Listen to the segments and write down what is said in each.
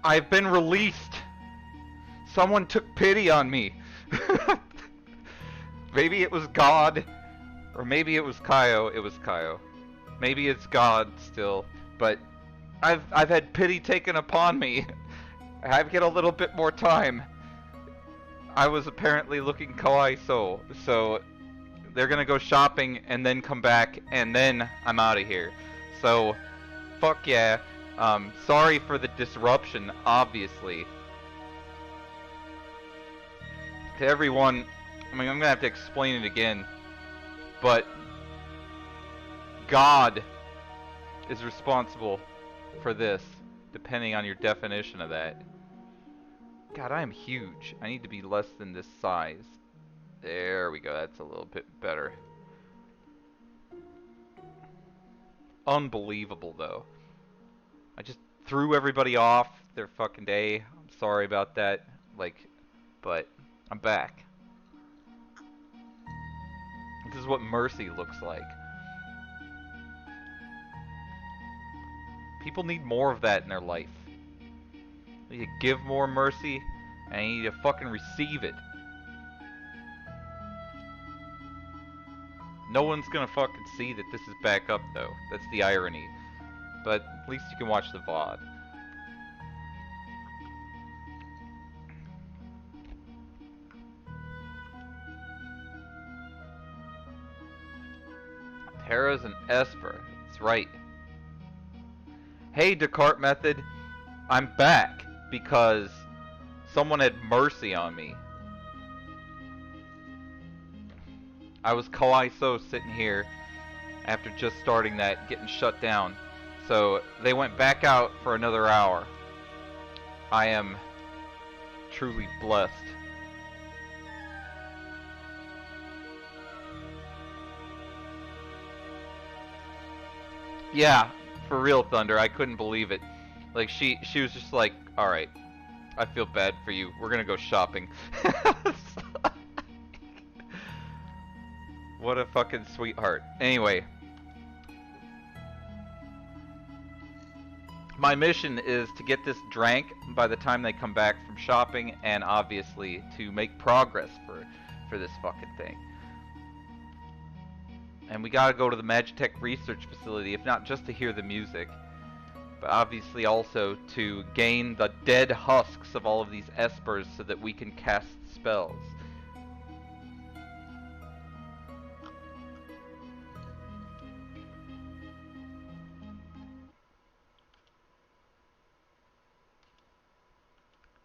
I've been released. Someone took pity on me. Maybe it was God, or maybe it was Kaio. It was Kaio. Maybe it's God still, but I've had pity taken upon me. I get a little bit more time. I was apparently looking kawaii so they're gonna go shopping and then come back and then I'm out of here. So, fuck yeah. Sorry for the disruption, obviously. To everyone, I mean, I'm gonna have to explain it again, but God is responsible for this, depending on your definition of that. God, I am huge. I need to be less than this size. There we go, that's a little bit better. Unbelievable, though. I just threw everybody off their fucking day. I'm sorry about that. Like, but I'm back. This is what mercy looks like. People need more of that in their life. They need to give more mercy, and they need to fucking receive it. No one's gonna fucking see that this is back up, though. That's the irony. But at least you can watch the VOD. Tara's an Esper. That's right. Hey, Descartes Method. I'm back because someone had mercy on me. I was kawaii sitting here after just starting that, getting shut down. So they went back out for another hour. I am truly blessed. Yeah, for real, Thunder. I couldn't believe it. Like she was just like, all right, I feel bad for you. We're gonna go shopping. What a fucking sweetheart. Anyway, my mission is to get this drank by the time they come back from shopping, and obviously to make progress for this fucking thing. And we gotta go to the Magitech research facility, if not just to hear the music, but obviously also to gain the dead husks of all of these espers so that we can cast spells.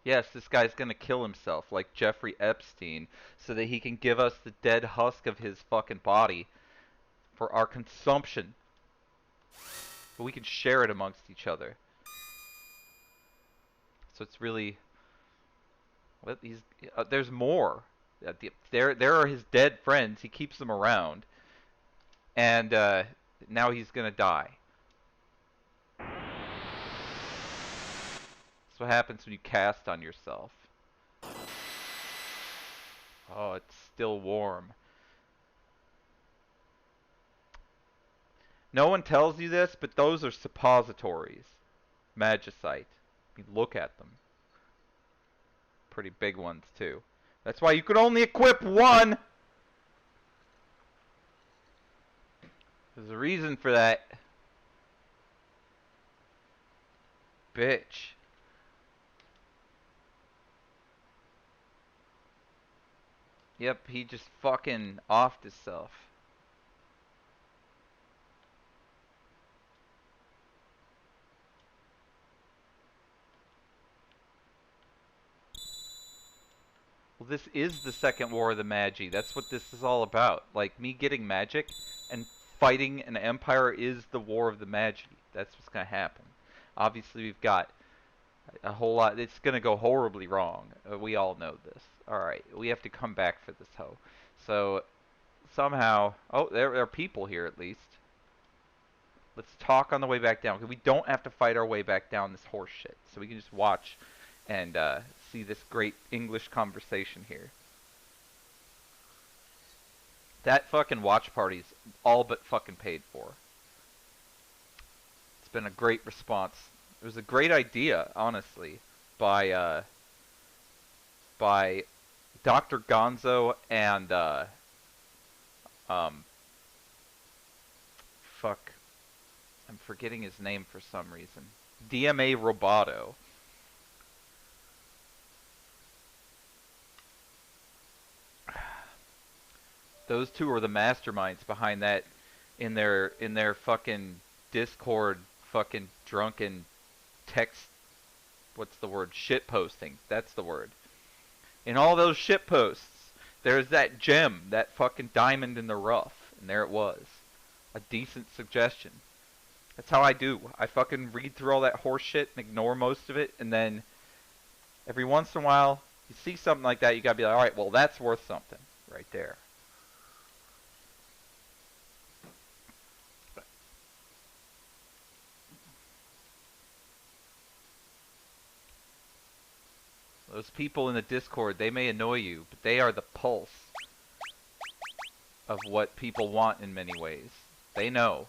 Yes, this guy's gonna kill himself like Jeffrey Epstein so that he can give us the dead husk of his fucking body for our consumption. But we can share it amongst each other. So it's really... What, there's more. There are his dead friends. He keeps them around. And now he's gonna die. That's what happens when you cast on yourself. Oh, it's still warm. No one tells you this, but those are suppositories. Magicite. You look at them. Pretty big ones, too. That's why you could only equip one! There's a reason for that. Bitch. Yep, he just fucking offed himself. Well, this is the second war of the Magi. That's what this is all about. Like, me getting magic and fighting an empire is the war of the Magi. That's what's gonna happen. Obviously, we've got a whole lot. It's gonna go horribly wrong. We all know this. Alright, we have to come back for this hoe. So, somehow... Oh, there are people here at least. Let's talk on the way back down. Because we don't have to fight our way back down this horse shit. So we can just watch and see this great English conversation here. That fucking watch party's all but fucking paid for. It's been a great response It was a great idea, honestly, by by Dr. Gonzo and um fuck, I'm forgetting his name for some reason. DMA Roboto. Those two are the masterminds behind that in their fucking Discord fucking drunken text, what's the word? Shit posting. That's the word. In all those shit posts, there's that gem, that fucking diamond in the rough, and there it was. A decent suggestion. That's how I do. I fucking read through all that horse shit and ignore most of it, and then every once in a while, you see something like that, you gotta be like, alright, well, that's worth something. Right there. Those people in the Discord, they may annoy you, but they are the pulse of what people want in many ways. They know.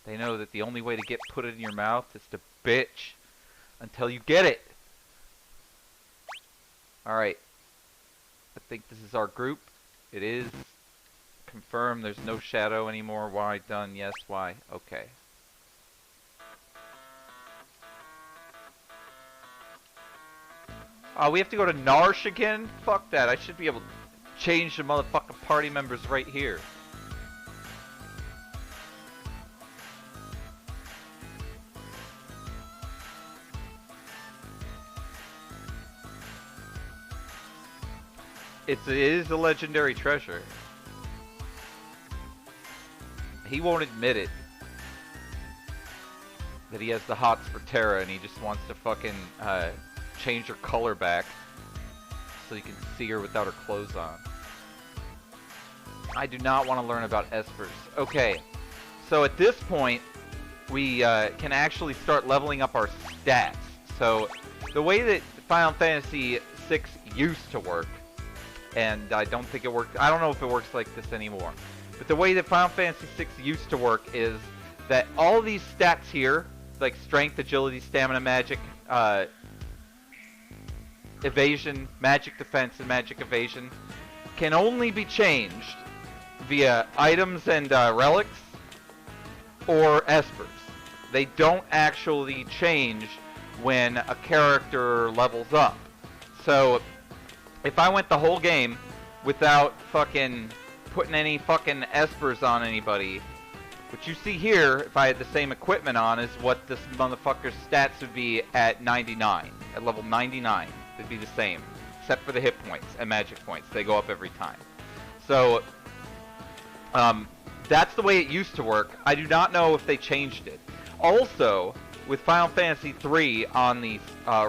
They know that the only way to get put it in your mouth is to bitch until you get it. Alright. I think this is our group. It is. Confirm there's no shadow anymore. Why? Done. Yes. Why? Okay. We have to go to Narsh again? Fuck that. I should be able to change the motherfucking party members right here. It is a legendary treasure. He won't admit it. That he has the hots for Terra and he just wants to fucking change her color back so you can see her without her clothes on. I do not want to learn about espers. Okay, so at this point we can actually start leveling up our stats. So the way that Final Fantasy VI used to work, and I don't think it works, I don't know if it works like this anymore, but the way that Final Fantasy VI used to work is that all these stats here, like strength, agility, stamina, magic, evasion, magic defense, and magic evasion, can only be changed via items and relics or espers. They don't actually change when a character levels up. So if I went the whole game without fucking putting any fucking espers on anybody, what you see here, if I had the same equipment on, is what this motherfucker's stats would be at 99. At level 99, they'd be the same, except for the hit points and magic points. They go up every time. So, that's the way it used to work. I do not know if they changed it. Also, with Final Fantasy III on the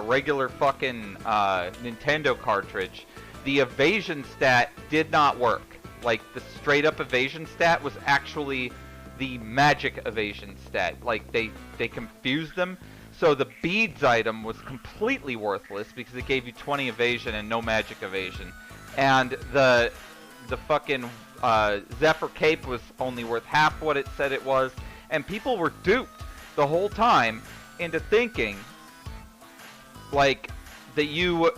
regular fucking Nintendo cartridge, the evasion stat did not work. Like, the straight up evasion stat was actually the magic evasion stat. Like, they confused them. So the beads item was completely worthless because it gave you 20 evasion and no magic evasion. And the fucking Zephyr Cape was only worth half what it said it was. And people were duped the whole time into thinking like that you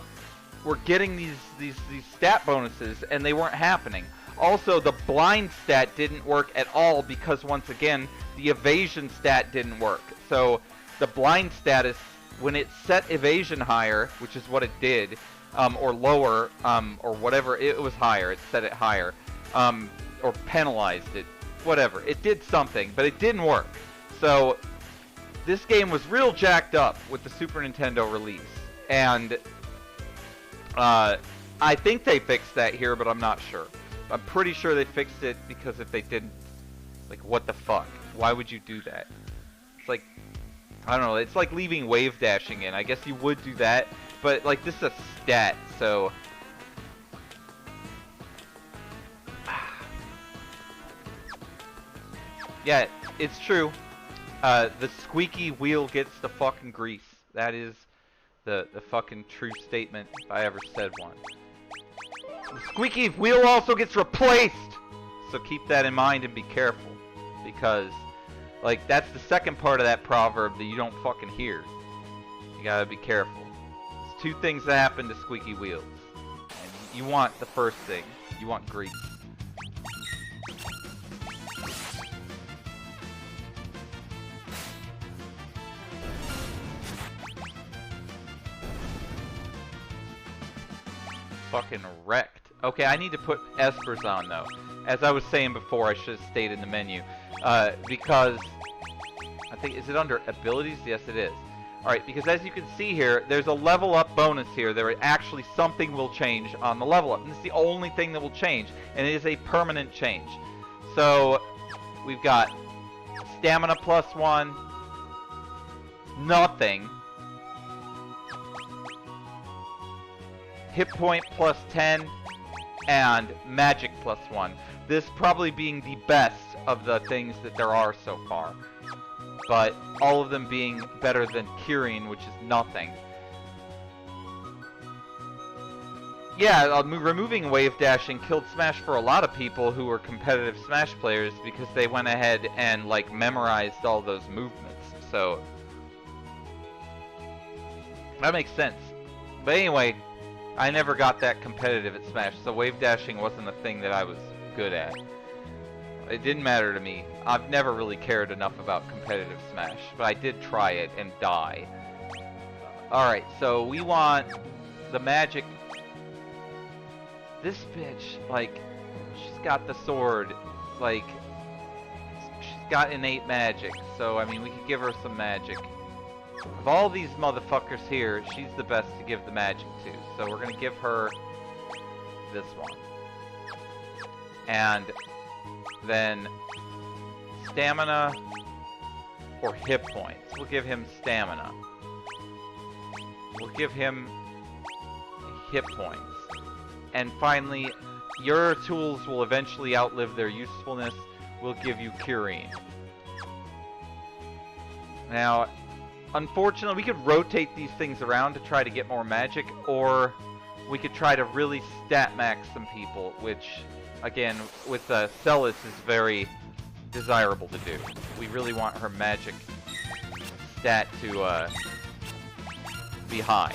were getting these stat bonuses and they weren't happening. Also, the blind stat didn't work at all because, once again, the evasion stat didn't work. So the blind status, when it set evasion higher, which is what it did, or lower, or whatever, it was higher, it set it higher, or penalized it, whatever. It did something, but it didn't work. So this game was real jacked up with the Super Nintendo release. And I think they fixed that here, but I'm not sure. I'm pretty sure they fixed it, because if they didn't, like, what the fuck? Why would you do that? It's like, I don't know, it's like leaving wave dashing in. I guess you would do that, but, like, this is a stat, so... Yeah, it's true. The squeaky wheel gets the fucking grease. That is the fucking true statement, if I ever said one. The squeaky wheel also gets replaced! So keep that in mind and be careful. Because, Like, that's the second part of that proverb that you don't fucking hear. You gotta be careful. There's two things that happen to squeaky wheels. And you want the first thing. You want grease. Fucking wrecked. Okay, I need to put espers on though. As I was saying before, I should have stayed in the menu. Because I think, is it under abilities? Yes, it is. Alright, because as you can see here, there's a level up bonus here. There actually something will change on the level up. And it's the only thing that will change. And it is a permanent change. So, we've got stamina +1, nothing, hit point +10, and magic +1. This probably being the best of the things that there are so far. But all of them being better than curing, which is nothing. Yeah, removing wave dashing killed Smash for a lot of people who were competitive Smash players because they went ahead and like memorized all those movements. So that makes sense. But anyway, I never got that competitive at Smash, so wave dashing wasn't a thing that I was good at. It didn't matter to me. I've never really cared enough about competitive Smash, but I did try it and die. Alright, so we want the magic. This bitch, like, she's got the sword. Like, she's got innate magic, so, I mean, we could give her some magic. Of all these motherfuckers here, she's the best to give the magic to. So we're gonna give her this one. And then stamina or hit points. We'll give him stamina. We'll give him hit points. And finally, your tools will eventually outlive their usefulness. We'll give you curing. Now, unfortunately, we could rotate these things around to try to get more magic, or we could try to really stat max some people, which, again, with Celis is very desirable to do. We really want her magic stat to be high.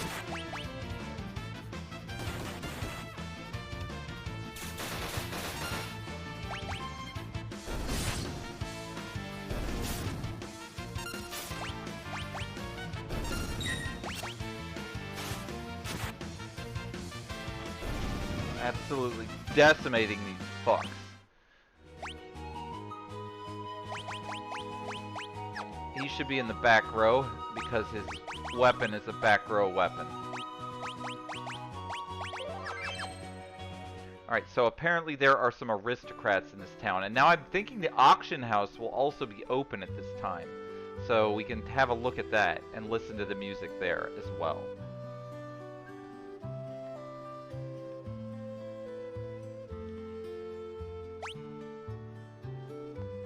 Absolutely decimating these fucks. He should be in the back row because his weapon is a back row weapon. Alright, so apparently there are some aristocrats in this town, and now I'm thinking the auction house will also be open at this time. So we can have a look at that and listen to the music there as well.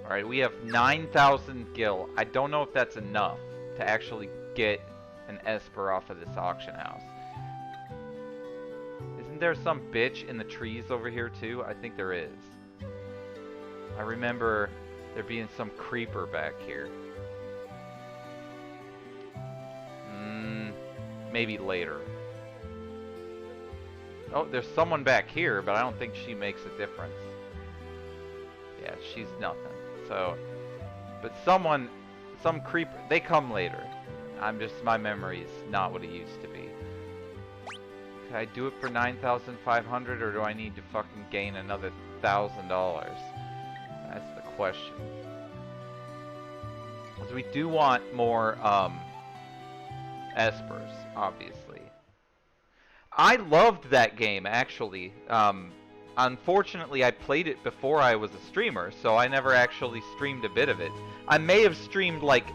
Alright, we have 9,000 gil. I don't know if that's enough to actually get an Esper off of this auction house. Isn't there some bitch in the trees over here too? I think there is. I remember there being some creeper back here. Maybe later. Oh, there's someone back here, but I don't think she makes a difference. Yeah, she's nothing. So, but someone, some creeper, they come later. My memory's not what it used to be. Can I do it for 9,500, or do I need to fucking gain another $1,000? That's the question. Because we do want more, Espers, obviously. I loved that game, actually. Unfortunately, I played it before I was a streamer, so I never actually streamed a bit of it. I may have streamed like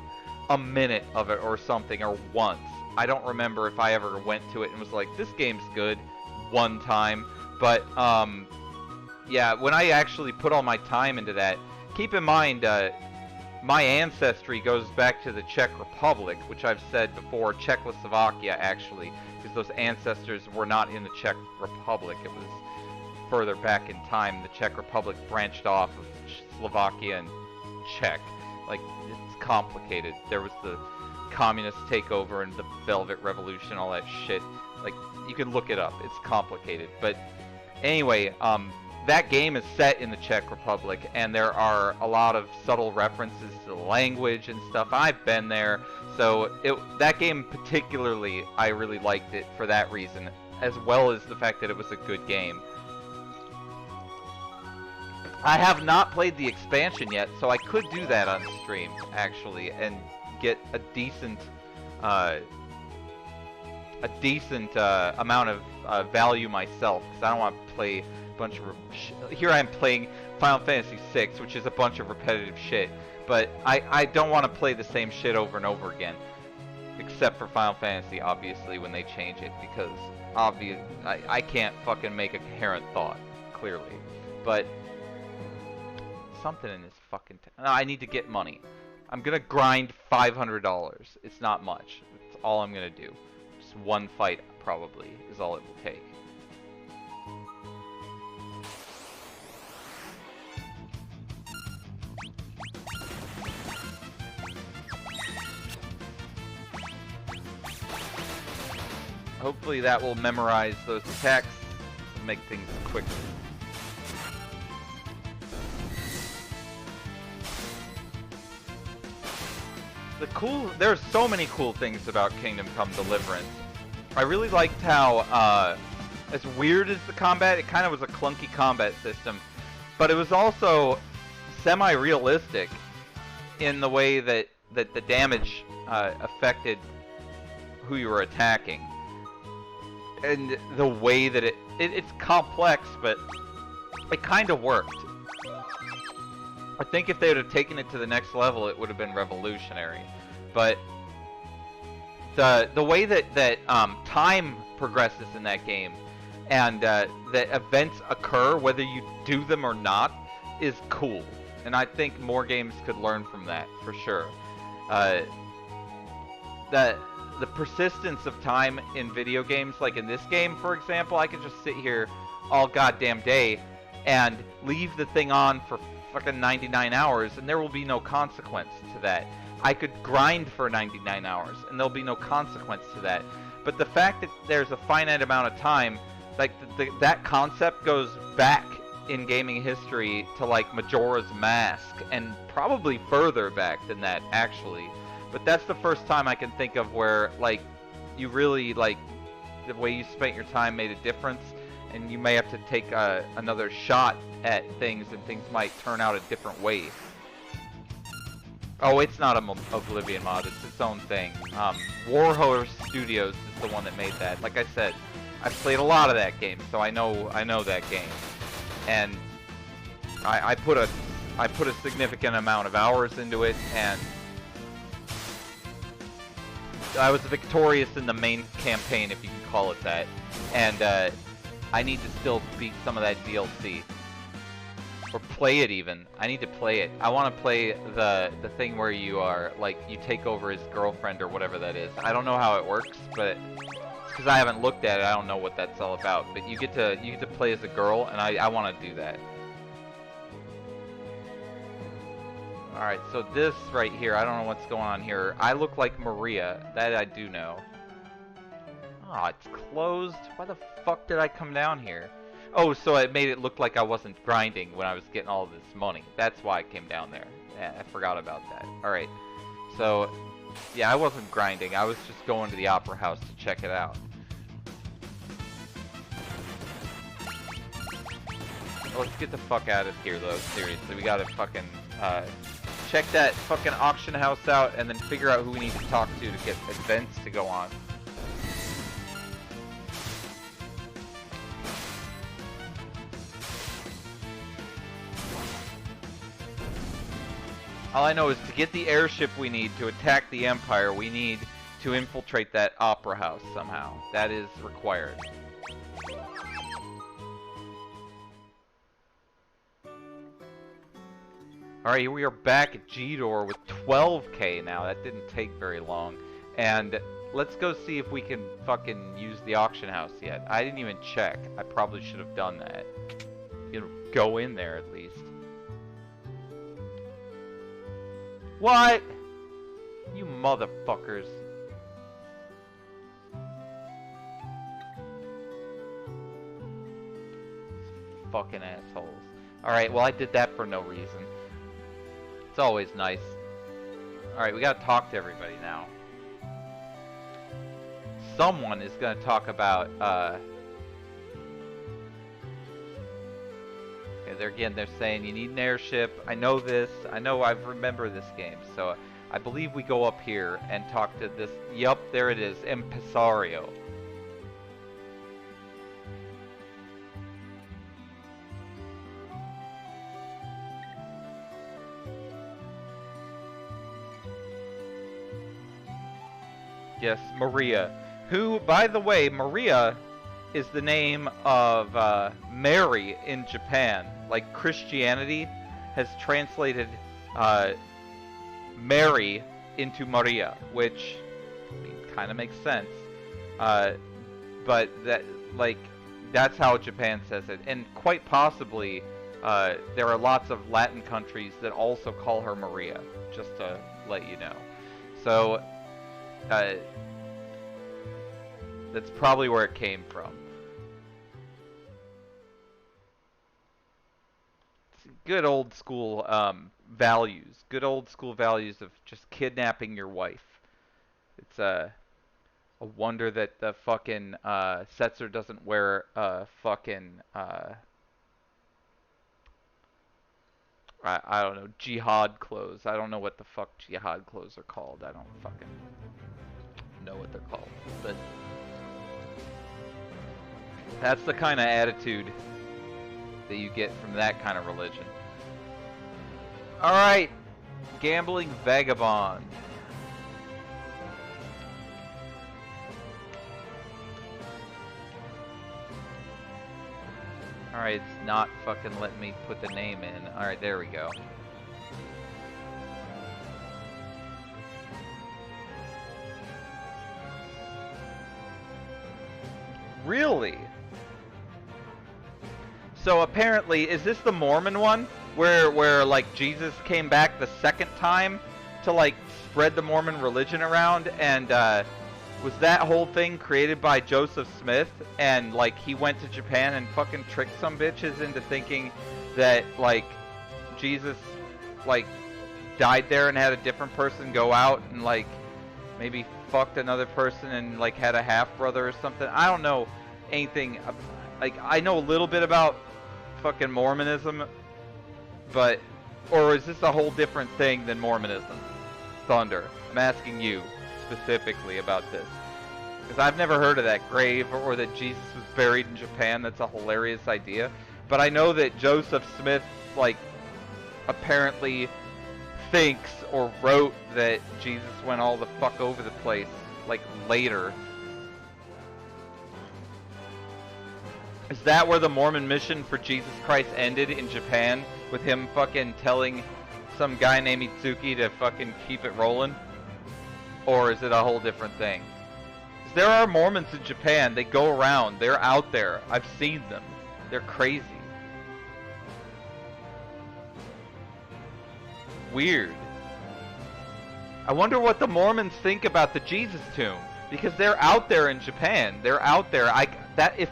a minute of it or something, or once. I don't remember if I ever went to it and was like, this game's good, one time. But, yeah, when I actually put all my time into that, keep in mind, my ancestry goes back to the Czech Republic, which I've said before, Czechoslovakia, actually, because those ancestors were not in the Czech Republic. It was further back in time. The Czech Republic branched off of Slovakia and Czech, Like, it's complicated. There was the communist takeover and the Velvet Revolution, all that shit. Like, you can look it up. It's complicated. But anyway, that game is set in the Czech Republic, and there are a lot of subtle references to the language and stuff. I've been there, so that game particularly, I really liked it for that reason, as well as the fact that it was a good game. I have not played the expansion yet, so I could do that on stream, actually, and get a decent amount of value myself, because I don't want to play a bunch of... Here I am playing Final Fantasy VI, which is a bunch of repetitive shit, but I don't want to play the same shit over and over again, except for Final Fantasy, obviously, when they change it, because I can't fucking make a coherent thought, clearly. But something in this fucking... No, I need to get money. I'm gonna grind $500. It's not much. That's all I'm gonna do. Just one fight, probably, is all it will take. Hopefully that will memorize those attacks and make things quicker. There's so many cool things about Kingdom Come Deliverance. I really liked how, as weird as the combat, it kind of was a clunky combat system, but it was also semi-realistic in the way that the damage affected who you were attacking. And the way that it's complex, but it kind of worked. I think if they would have taken it to the next level, it would have been revolutionary. But the way that time progresses in that game, and that events occur whether you do them or not, is cool. And I think more games could learn from that, for sure. The persistence of time in video games, like in this game, for example, I could just sit here all goddamn day and leave the thing on for fucking 99 hours, and there will be no consequence to that. I could grind for 99 hours, and there'll be no consequence to that. But the fact that there's a finite amount of time, like, that concept goes back in gaming history to, like, Majora's Mask, and probably further back than that, actually. But that's the first time I can think of where, like, you really, like, the way you spent your time made a difference, and you may have to take another shot at things, and things might turn out a different way. Oh, it's not an Oblivion mod, it's its own thing. Warhorse Studios is the one that made that. Like I said, I've played a lot of that game, so I know that game. And I put a significant amount of hours into it, and I was victorious in the main campaign, if you can call it that. And I need to still beat some of that DLC. Or play it even. I need to play it. I want to play the thing where you are, like, you take over his girlfriend or whatever that is. I don't know how it works, but because I haven't looked at it, I don't know what that's all about. But you get to play as a girl, and I want to do that. Alright, so this right here, I don't know what's going on here. I look like Maria. That I do know. Oh, it's closed. Why the fuck did I come down here? Oh, so it made it look like I wasn't grinding when I was getting all this money. That's why I came down there. Yeah, I forgot about that. Alright. So, yeah, I wasn't grinding. I was just going to the Opera House to check it out. Let's get the fuck out of here, though. Seriously, we gotta fucking, check that fucking auction house out and then figure out who we need to talk to get events to go on. All I know is to get the airship we need to attack the Empire, we need to infiltrate that opera house somehow. That is required. Alright, here we are back at G-Door with 12k now. That didn't take very long. And let's go see if we can fucking use the auction house yet. I didn't even check. I probably should have done that. You know, go in there at least. What? You motherfuckers. Fucking assholes. Alright, well I did that for no reason. It's always nice. Alright, we gotta talk to everybody now. Someone is gonna talk about, okay, they're saying you need an airship. I know this. I know I remember this game. So I believe we go up here and talk to this. Yup, there it is. Impresario. Yes, Maria. Who, by the way, Maria is the name of Mary in Japan. Like Christianity has translated Mary into Maria, which kind of makes sense. But that, like, that's how Japan says it. And quite possibly, there are lots of Latin countries that also call her Maria, just to let you know. So, that's probably where it came from. It's good old school values. Good old school values of just kidnapping your wife. It's a wonder that the fucking Setzer doesn't wear fucking I don't know, jihad clothes. I don't know what the fuck jihad clothes are called. I don't fucking know what they're called. But that's the kind of attitude that you get from that kind of religion. Alright, gambling vagabond. Alright, it's not fucking letting me put the name in. Alright, there we go. Really? So apparently, is this the Mormon one? Where like Jesus came back the second time to like spread the Mormon religion around, and was that whole thing created by Joseph Smith, and like he went to Japan and fucking tricked some bitches into thinking that like Jesus like died there and had a different person go out and like maybe fucked another person and like had a half brother or something. I don't know anything. Like I know a little bit about fucking Mormonism, but or is this a whole different thing than Mormonism? Thunder, I'm asking you specifically about this, because I've never heard of that grave or that Jesus was buried in Japan. That's a hilarious idea. But I know that Joseph Smith like apparently thinks or wrote that Jesus went all the fuck over the place like later. Is that where the Mormon mission for Jesus Christ ended, in Japan, with him fucking telling some guy named Itsuki to fucking keep it rolling? Or is it a whole different thing? 'Cause there are Mormons in Japan. They go around. They're out there. I've seen them. They're crazy. Weird. I wonder what the Mormons think about the Jesus tomb, because they're out there in Japan. They're out there. If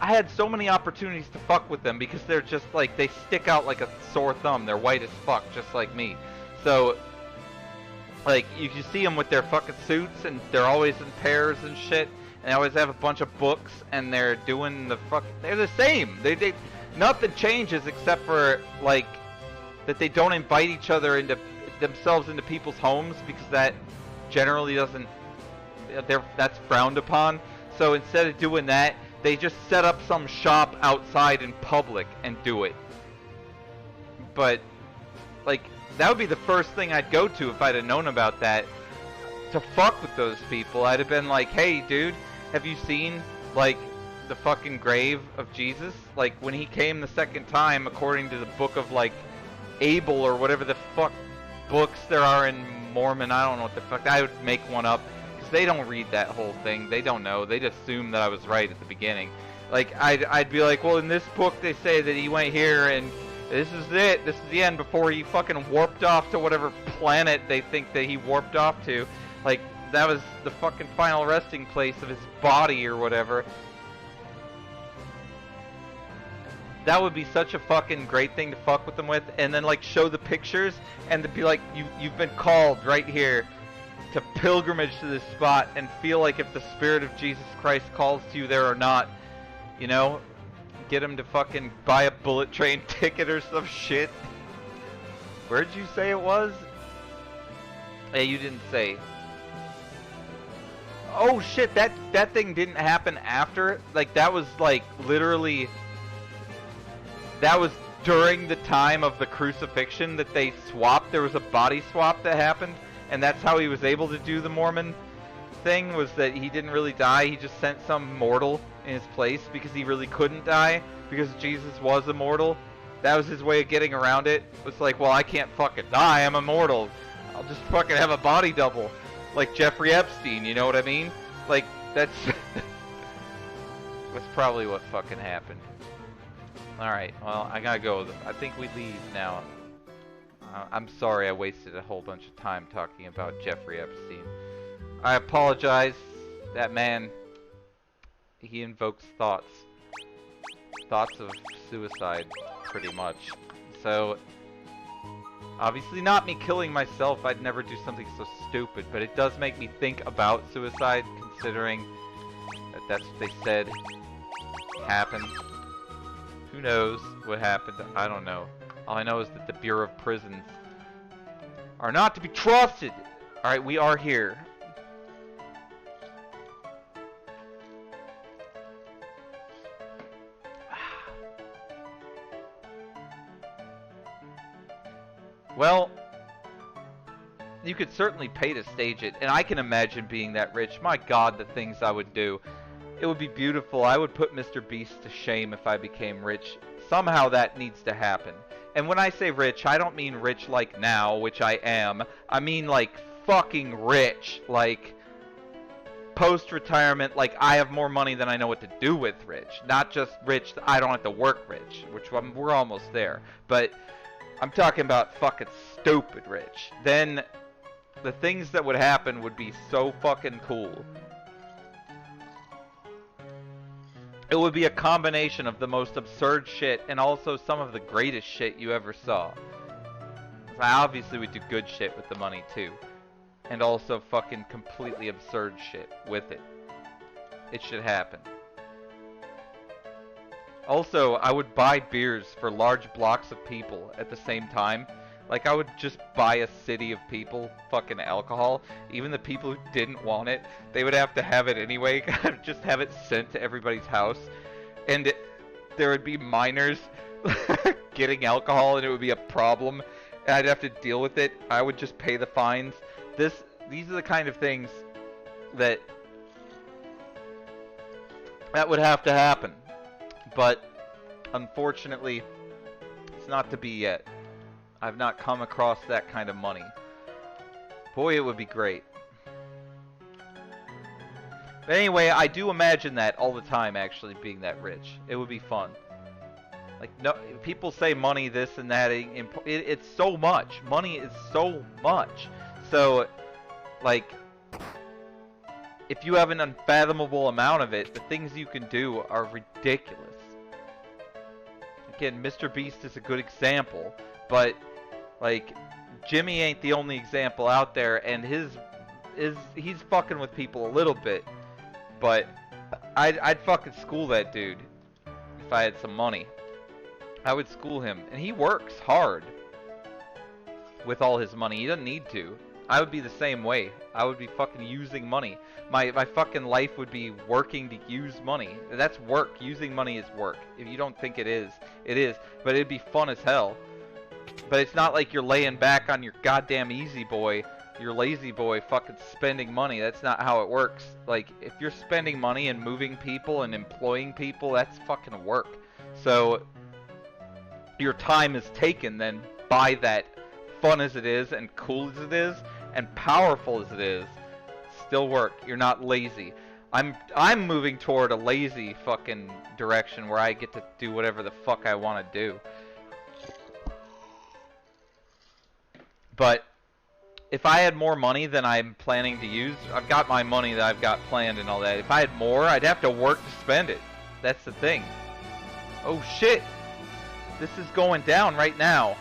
I had so many opportunities to fuck with them, because they're just like, they stick out like a sore thumb. They're white as fuck, just like me. So, like, you can see them with their fucking suits, and they're always in pairs and shit, and they always have a bunch of books, and they're doing the fuck. They're the same. They nothing changes except for like that they don't invite each other into themselves into people's homes, because that generally doesn't. That's frowned upon. So instead of doing that, they just set up some shop outside in public and do it. But, like, that would be the first thing I'd go to if I'd have known about that. To fuck with those people, I'd have been like, hey, dude, have you seen, like, the fucking grave of Jesus? Like, when he came the second time, according to the book of, like, Abel or whatever the fuck books there are in Mormon, I don't know what the fuck, I would make one up. They don't read that whole thing. They don't know. They'd assume that I was right at the beginning. Like, I'd be like, well, in this book they say that he went here and This is it. This is the end before he fucking warped off to whatever planet they think that he warped off to. Like, that was the fucking final resting place of his body or whatever. That would be such a fucking great thing to fuck with them with, and then like show the pictures and to be like, you've been called right here to pilgrimage to this spot, and feel like if the spirit of Jesus Christ calls to you there or not, you know, get him to fucking buy a bullet train ticket or some shit. Where'd you say it was? Hey, you didn't say. Oh shit, that thing didn't happen after. Like, that was like literally, that was during the time of the crucifixion that they swapped. There was a body swap that happened, and that's how he was able to do the Mormon thing, was that he didn't really die. He just sent some mortal in his place because he really couldn't die because Jesus was immortal. That was his way of getting around it. It was like, well, I can't fucking die, I'm immortal. I'll just fucking have a body double. Like Jeffrey Epstein, you know what I mean? Like, that's that's probably what fucking happened. Alright, well, I gotta go. I think we leave now. I'm sorry I wasted a whole bunch of time talking about Jeffrey Epstein. I apologize. That man, he invokes thoughts of suicide, pretty much. So, obviously not me killing myself. I'd never do something so stupid, but it does make me think about suicide, considering that that's what they said happened. Who knows what happened? I don't know. All I know is that the Bureau of Prisons are not to be trusted. Alright, we are here. Well, you could certainly pay to stage it, and I can imagine being that rich. My God, the things I would do. It would be beautiful. I would put Mr. Beast to shame if I became rich. Somehow that needs to happen. And when I say rich, I don't mean rich like now, which I am. I mean like fucking rich. Like post-retirement, like I have more money than I know what to do with rich. Not just rich, I don't have to work rich, which we're almost there. But I'm talking about fucking stupid rich. Then the things that would happen would be so fucking cool. It would be a combination of the most absurd shit and also some of the greatest shit you ever saw. I obviously would do good shit with the money too. And also fucking completely absurd shit with it. It should happen. Also, I would buy beers for large blocks of people at the same time. Like, I would just buy a city of people fucking alcohol. Even the people who didn't want it, they would have to have it anyway. Just have it sent to everybody's house. And there would be minors getting alcohol, and it would be a problem. And I'd have to deal with it. I would just pay the fines. These are the kind of things that would have to happen. But unfortunately, it's not to be yet. I've not come across that kind of money. Boy, it would be great. But anyway, I do imagine that all the time, actually, being that rich. It would be fun. Like, no, people say money, this and that. It's so much. Money is so much. So, like, if you have an unfathomable amount of it, the things you can do are ridiculous. Again, Mr. Beast is a good example, but like Jimmy ain't the only example out there, and he's fucking with people a little bit, but I'd fucking school that dude if I had some money. I would school him, and he works hard with all his money. He doesn't need to. I would be the same way. I would be fucking using money. My fucking life would be working to use money. That's work. Using money is work. If you don't think it is, it is. But it'd be fun as hell. But it's not like you're laying back on your goddamn easy boy, your lazy boy, fucking spending money. That's not how it works. Like, if you're spending money and moving people and employing people, that's fucking work. So, your time is taken then by that, fun as it is and cool as it is and powerful as it is. Still work. You're not lazy. I'm moving toward a lazy fucking direction where I get to do whatever the fuck I want to do. But if I had more money than I'm planning to use, I've got my money that I've got planned and all that. If I had more, I'd have to work to spend it. That's the thing. Oh shit! This is going down right now.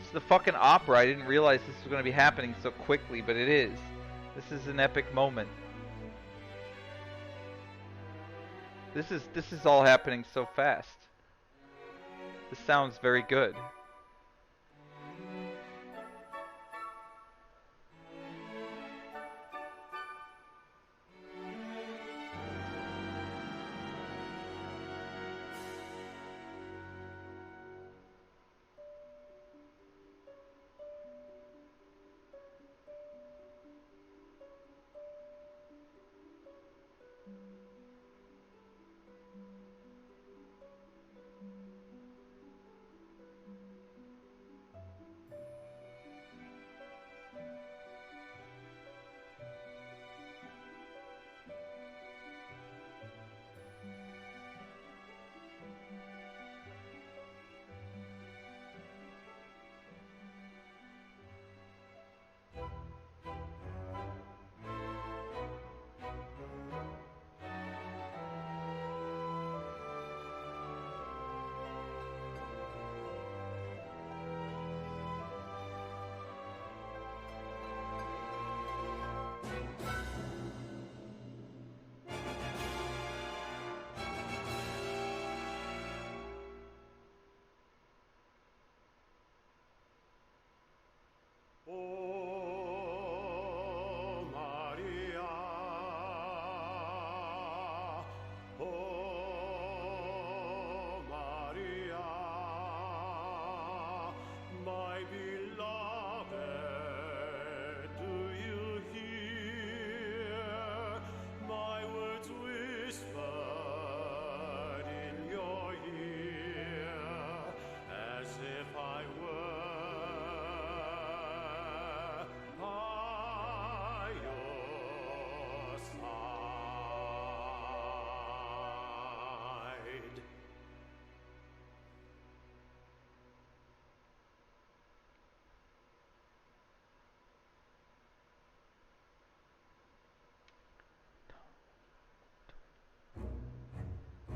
It's the fucking opera. I didn't realize this was going to be happening so quickly, but it is. This is an epic moment. This is all happening so fast. This sounds very good.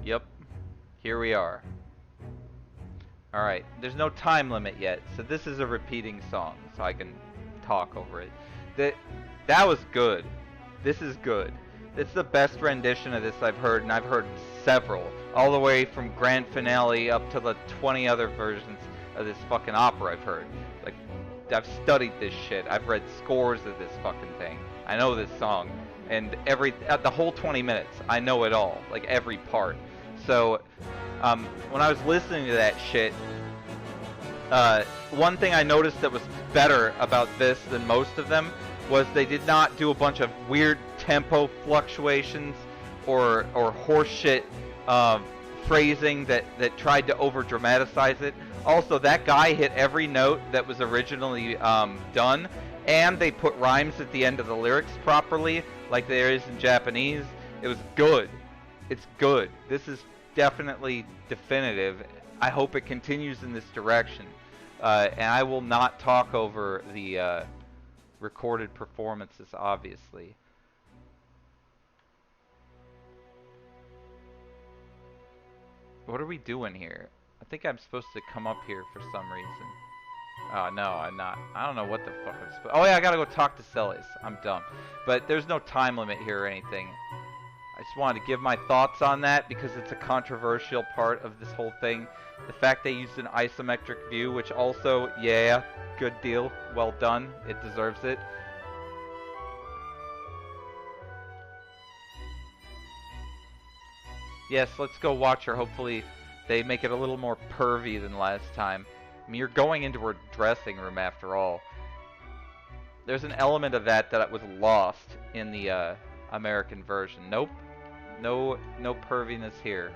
Yep. Here we are. Alright, there's no time limit yet, so this is a repeating song, so I can talk over it. That was good. This is good. It's the best rendition of this I've heard, and I've heard several. All the way from grand finale up to the 20 other versions of this fucking opera I've heard. Like, I've studied this shit. I've read scores of this fucking thing. I know this song. And the whole 20 minutes, I know it all. Like, every part. So, when I was listening to that shit, one thing I noticed that was better about this than most of them was they did not do a bunch of weird tempo fluctuations or horseshit phrasing that tried to over dramatize it. Also, that guy hit every note that was originally done, and they put rhymes at the end of the lyrics properly, like there is in Japanese. It was good. It's good. This is definitely definitive. I hope it continues in this direction. And I will not talk over the recorded performances, obviously. What are we doing here? I think I'm supposed to come up here for some reason. Oh, no, I'm not. I don't know what the fuck I'm supposed... Oh, yeah, I gotta go talk to Celes. I'm dumb. But there's no time limit here or anything. I just wanted to give my thoughts on that because it's a controversial part of this whole thing. The fact they used an isometric view, which also, yeah, good deal. Well done. It deserves it. Yes, let's go watch her. Hopefully they make it a little more pervy than last time. I mean, you're going into her dressing room after all. There's an element of that was lost in the American version. Nope. No perviness here.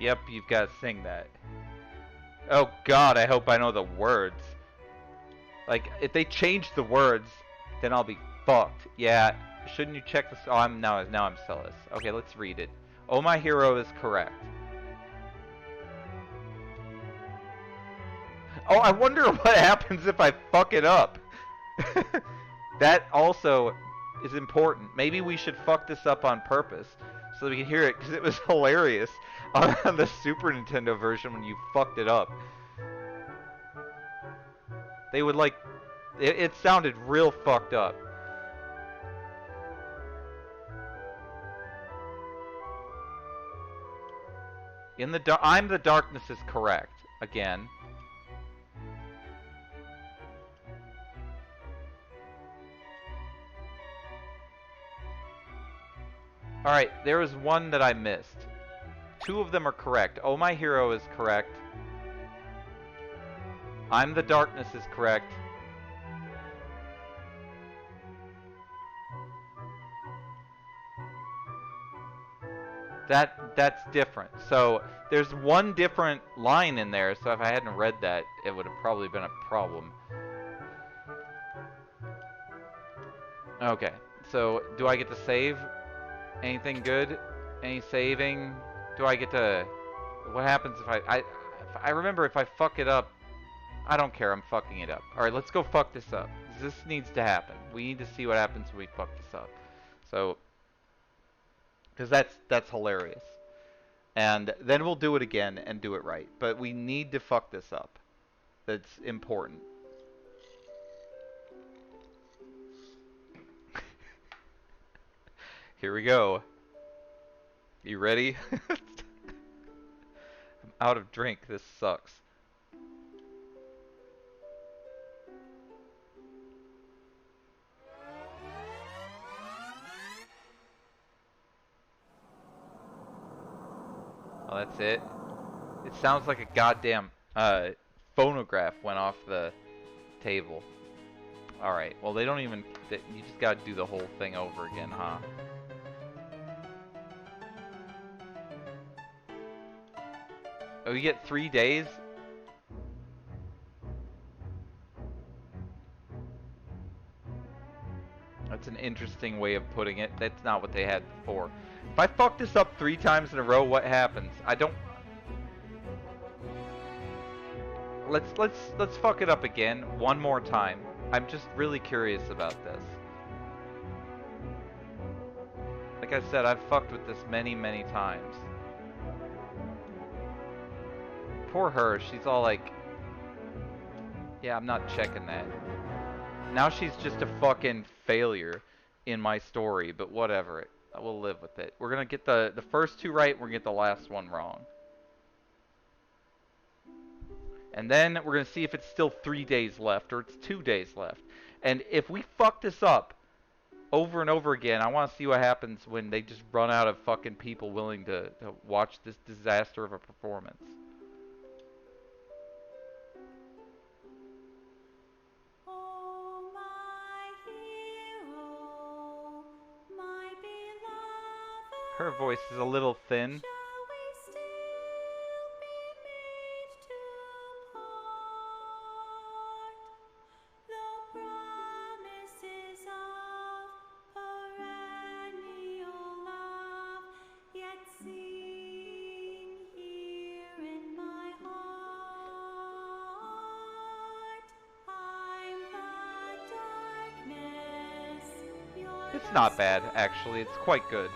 Yep, you've got to sing that. Oh god, I hope I know the words. Like, if they change the words, then I'll be fucked. Yeah, shouldn't you check this? Oh, now I'm jealous. Okay, let's read it. Oh, my hero is correct. Oh, I wonder what happens if I fuck it up. That also is important. Maybe we should fuck this up on purpose so that we can hear it, because it was hilarious on the Super Nintendo version when you fucked it up. They would like... It sounded real fucked up. I'm the darkness is correct. Again. Alright, there was one that I missed. Two of them are correct. Oh, my hero is correct. I'm the darkness is correct. That's different. So there's one different line in there, so if I hadn't read that, it would have probably been a problem. Okay, so do I get to save? Anything good? Any saving? Do I get to... What happens if I remember if I fuck it up... I don't care, I'm fucking it up. Alright, let's go fuck this up. This needs to happen. We need to see what happens when we fuck this up. So... Because that's hilarious. And then we'll do it again and do it right. But we need to fuck this up. That's important. Here we go. You ready? I'm out of drink. This sucks. Oh, that's it? It sounds like a goddamn phonograph went off the table. Alright, well they don't even... You just gotta do the whole thing over again, huh? Oh, you get 3 days? That's an interesting way of putting it. That's not what they had before. If I fuck this up 3 times in a row, what happens? I don't... Let's fuck it up again one more time. I'm just really curious about this. Like I said, I've fucked with this many, many times. Poor her, she's all like... Yeah, I'm not checking that. Now she's just a fucking failure in my story, but whatever. We'll live with it. We're gonna get the first 2 right, we're gonna get the last one wrong. And then we're gonna see if it's still 3 days left, or it's 2 days left. And if we fuck this up over and over again, I wanna see what happens when they just run out of fucking people willing to watch this disaster of a performance. Her voice is a little thin. It's not bad, actually. It's quite good.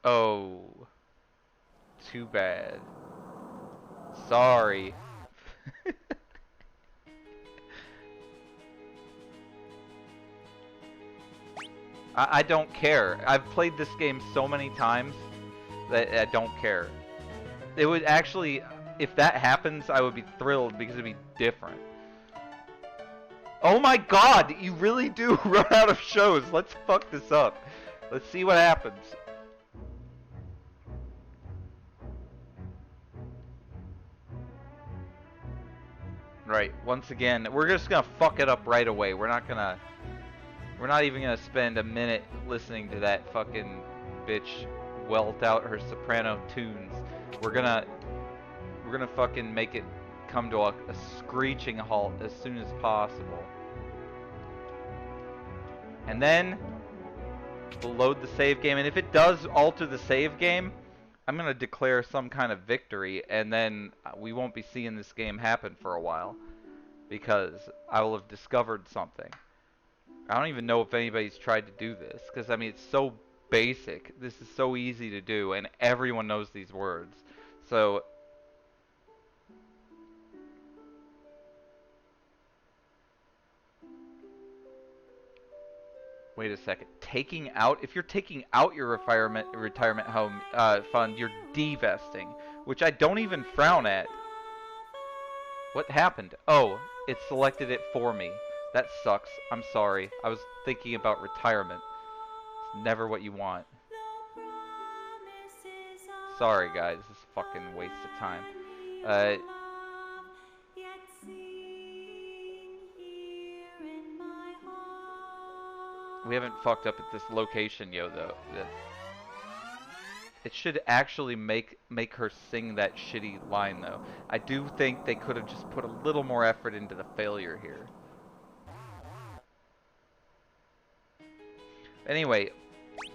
Oh. Too bad. Sorry. I don't care. I've played this game so many times that I don't care. It would actually, if that happens, I would be thrilled because it'd be different. Oh my god, you really do run out of shows. Let's fuck this up. Let's see what happens. Right, once again, we're just gonna fuck it up right away. We're not even gonna spend a minute listening to that fucking bitch welt out her soprano tunes. We're gonna fucking make it come to a screeching halt as soon as possible. And then we'll load the save game, and if it does alter the save game, I'm gonna declare some kind of victory, and then we won't be seeing this game happen for a while, because I will have discovered something. I don't even know if anybody's tried to do this, because I mean it's so basic. This is so easy to do, and everyone knows these words. So wait a second. Taking out, if you're taking out your retirement home fund, you're divesting, which I don't even frown at. What happened? Oh, it selected it for me. That sucks. I'm sorry. I was thinking about retirement. It's never what you want. Sorry, guys. This is a fucking waste of time. We haven't fucked up at this location, though. It should actually make her sing that shitty line, though. I do think they could have just put a little more effort into the failure here. Anyway,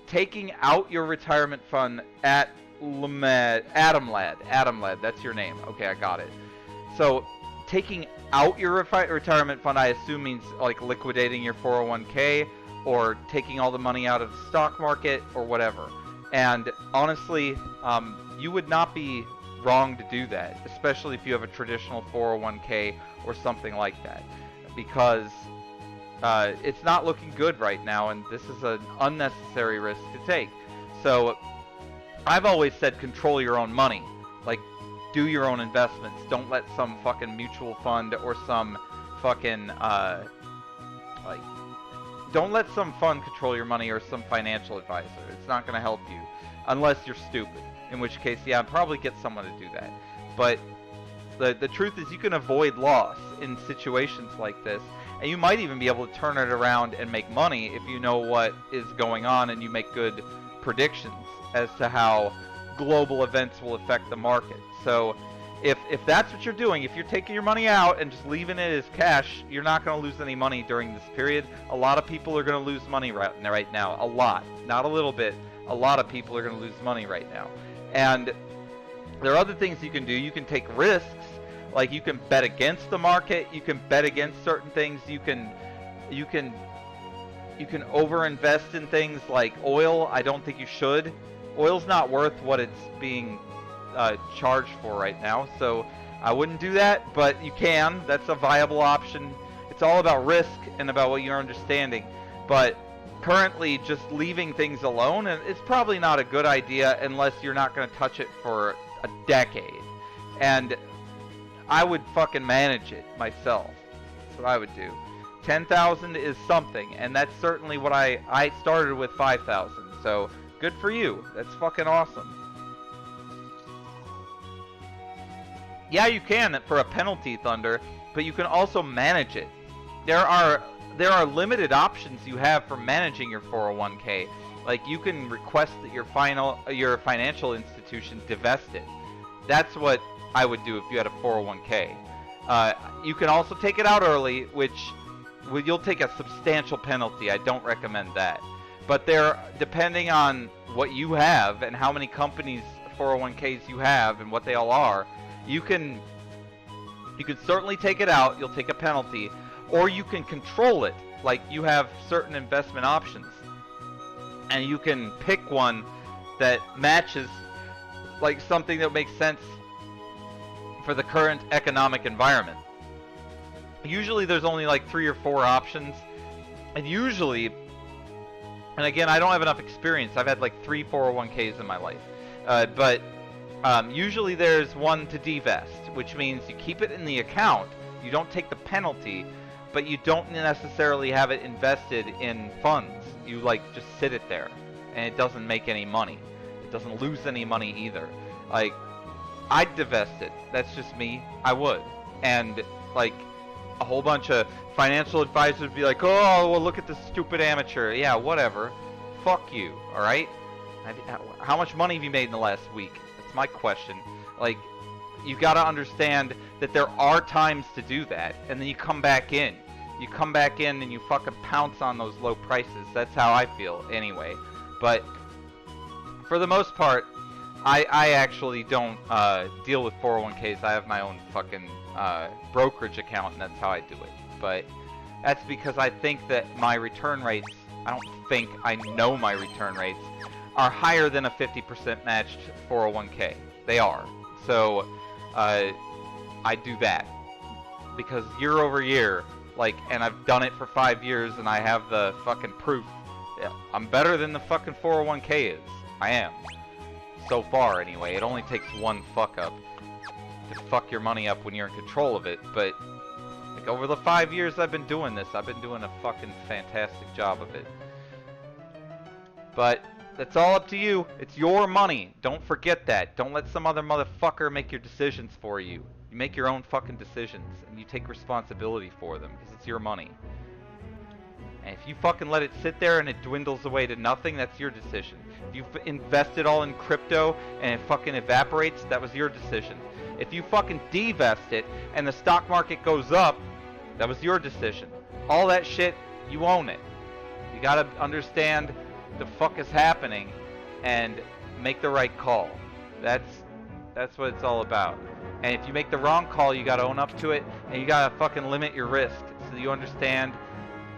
taking out your retirement fund at Adam Lad, that's your name. Okay, I got it. So, taking out your retirement fund, I assume means like liquidating your 401k or taking all the money out of the stock market or whatever. And honestly, you would not be wrong to do that, especially if you have a traditional 401k or something like that, because it's not looking good right now, and this is an unnecessary risk to take. So I've always said control your own money. Like, do your own investments. Don't let some fucking mutual fund or some fucking don't let some fund control your money or some financial advisor. It's not going to help you unless you're stupid, in which case, yeah, probably get someone to do that. But the truth is you can avoid loss in situations like this, and you might even be able to turn it around and make money if you know what is going on and you make good predictions as to how global events will affect the market. So if that's what you're doing, if you're taking your money out and just leaving it as cash, you're not going to lose any money during this period. A lot of people are going to lose money right now. A lot. Not a little bit. A lot of people are going to lose money right now. And there are other things you can do. You can take risks. Like, you can bet against the market. You can bet against certain things. You can over-invest in things like oil. I don't think you should. Oil's not worth what it's being charged for right now, so I wouldn't do that, but you can. That's a viable option. It's all about risk and about what you're understanding, but currently just leaving things alone, and it's probably not a good idea unless you're not going to touch it for a decade. And I would fucking manage it myself. That's what I would do. 10,000 is something, and that's certainly what I started with 5,000, so good for you. That's fucking awesome. Yeah, you can for a penalty, Thunder, but you can also manage it. There are limited options you have for managing your 401k. Like, you can request that your financial institution divest it. That's what I would do if you had a 401k. You can also take it out early, which you'll take a substantial penalty. I don't recommend that. But depending on what you have and how many companies 401ks you have and what they all are, you can certainly take it out. You'll take a penalty, or you can control it. Like, you have certain investment options, and you can pick one that matches, like, something that makes sense for the current economic environment. Usually there's only like 3 or 4 options, and usually, and again, I don't have enough experience. I've had like 3 401ks in my life, but usually there's one to divest, which means you keep it in the account, you don't take the penalty, but you don't necessarily have it invested in funds. You like just sit it there, and it doesn't make any money. It doesn't lose any money either. Like, I'd divest it. That's just me. I would. And like a whole bunch of financial advisors would be like, oh, well, look at this stupid amateur. Yeah, whatever. Fuck you. All right. How much money have you made in the last week? That's my question. Like, you gotta understand that there are times to do that, and then you come back in. You come back in and you fucking pounce on those low prices. That's how I feel, anyway. But for the most part, I actually don't deal with 401ks. I have my own fucking brokerage account, and that's how I do it. But that's because I think that my return rates, I don't think, I know my return rates, are higher than a 50% matched 401k. They are. So I do that. Because year over year, like, and I've done it for 5 years, and I have the fucking proof. Yeah, I'm better than the fucking 401k is. I am. So far, anyway. It only takes one fuck up to fuck your money up when you're in control of it. But like, over the 5 years I've been doing this, I've been doing a fucking fantastic job of it. But that's all up to you. It's your money. Don't forget that. Don't let some other motherfucker make your decisions for you. You make your own fucking decisions, and you take responsibility for them, because it's your money. And if you fucking let it sit there and it dwindles away to nothing, that's your decision. If you invest it all in crypto and it fucking evaporates, that was your decision. If you fucking divest it and the stock market goes up, that was your decision. All that shit, you own it. You gotta understand the fuck is happening and make the right call. That's what it's all about. And if you make the wrong call, you gotta own up to it, and you gotta fucking limit your risk so you understand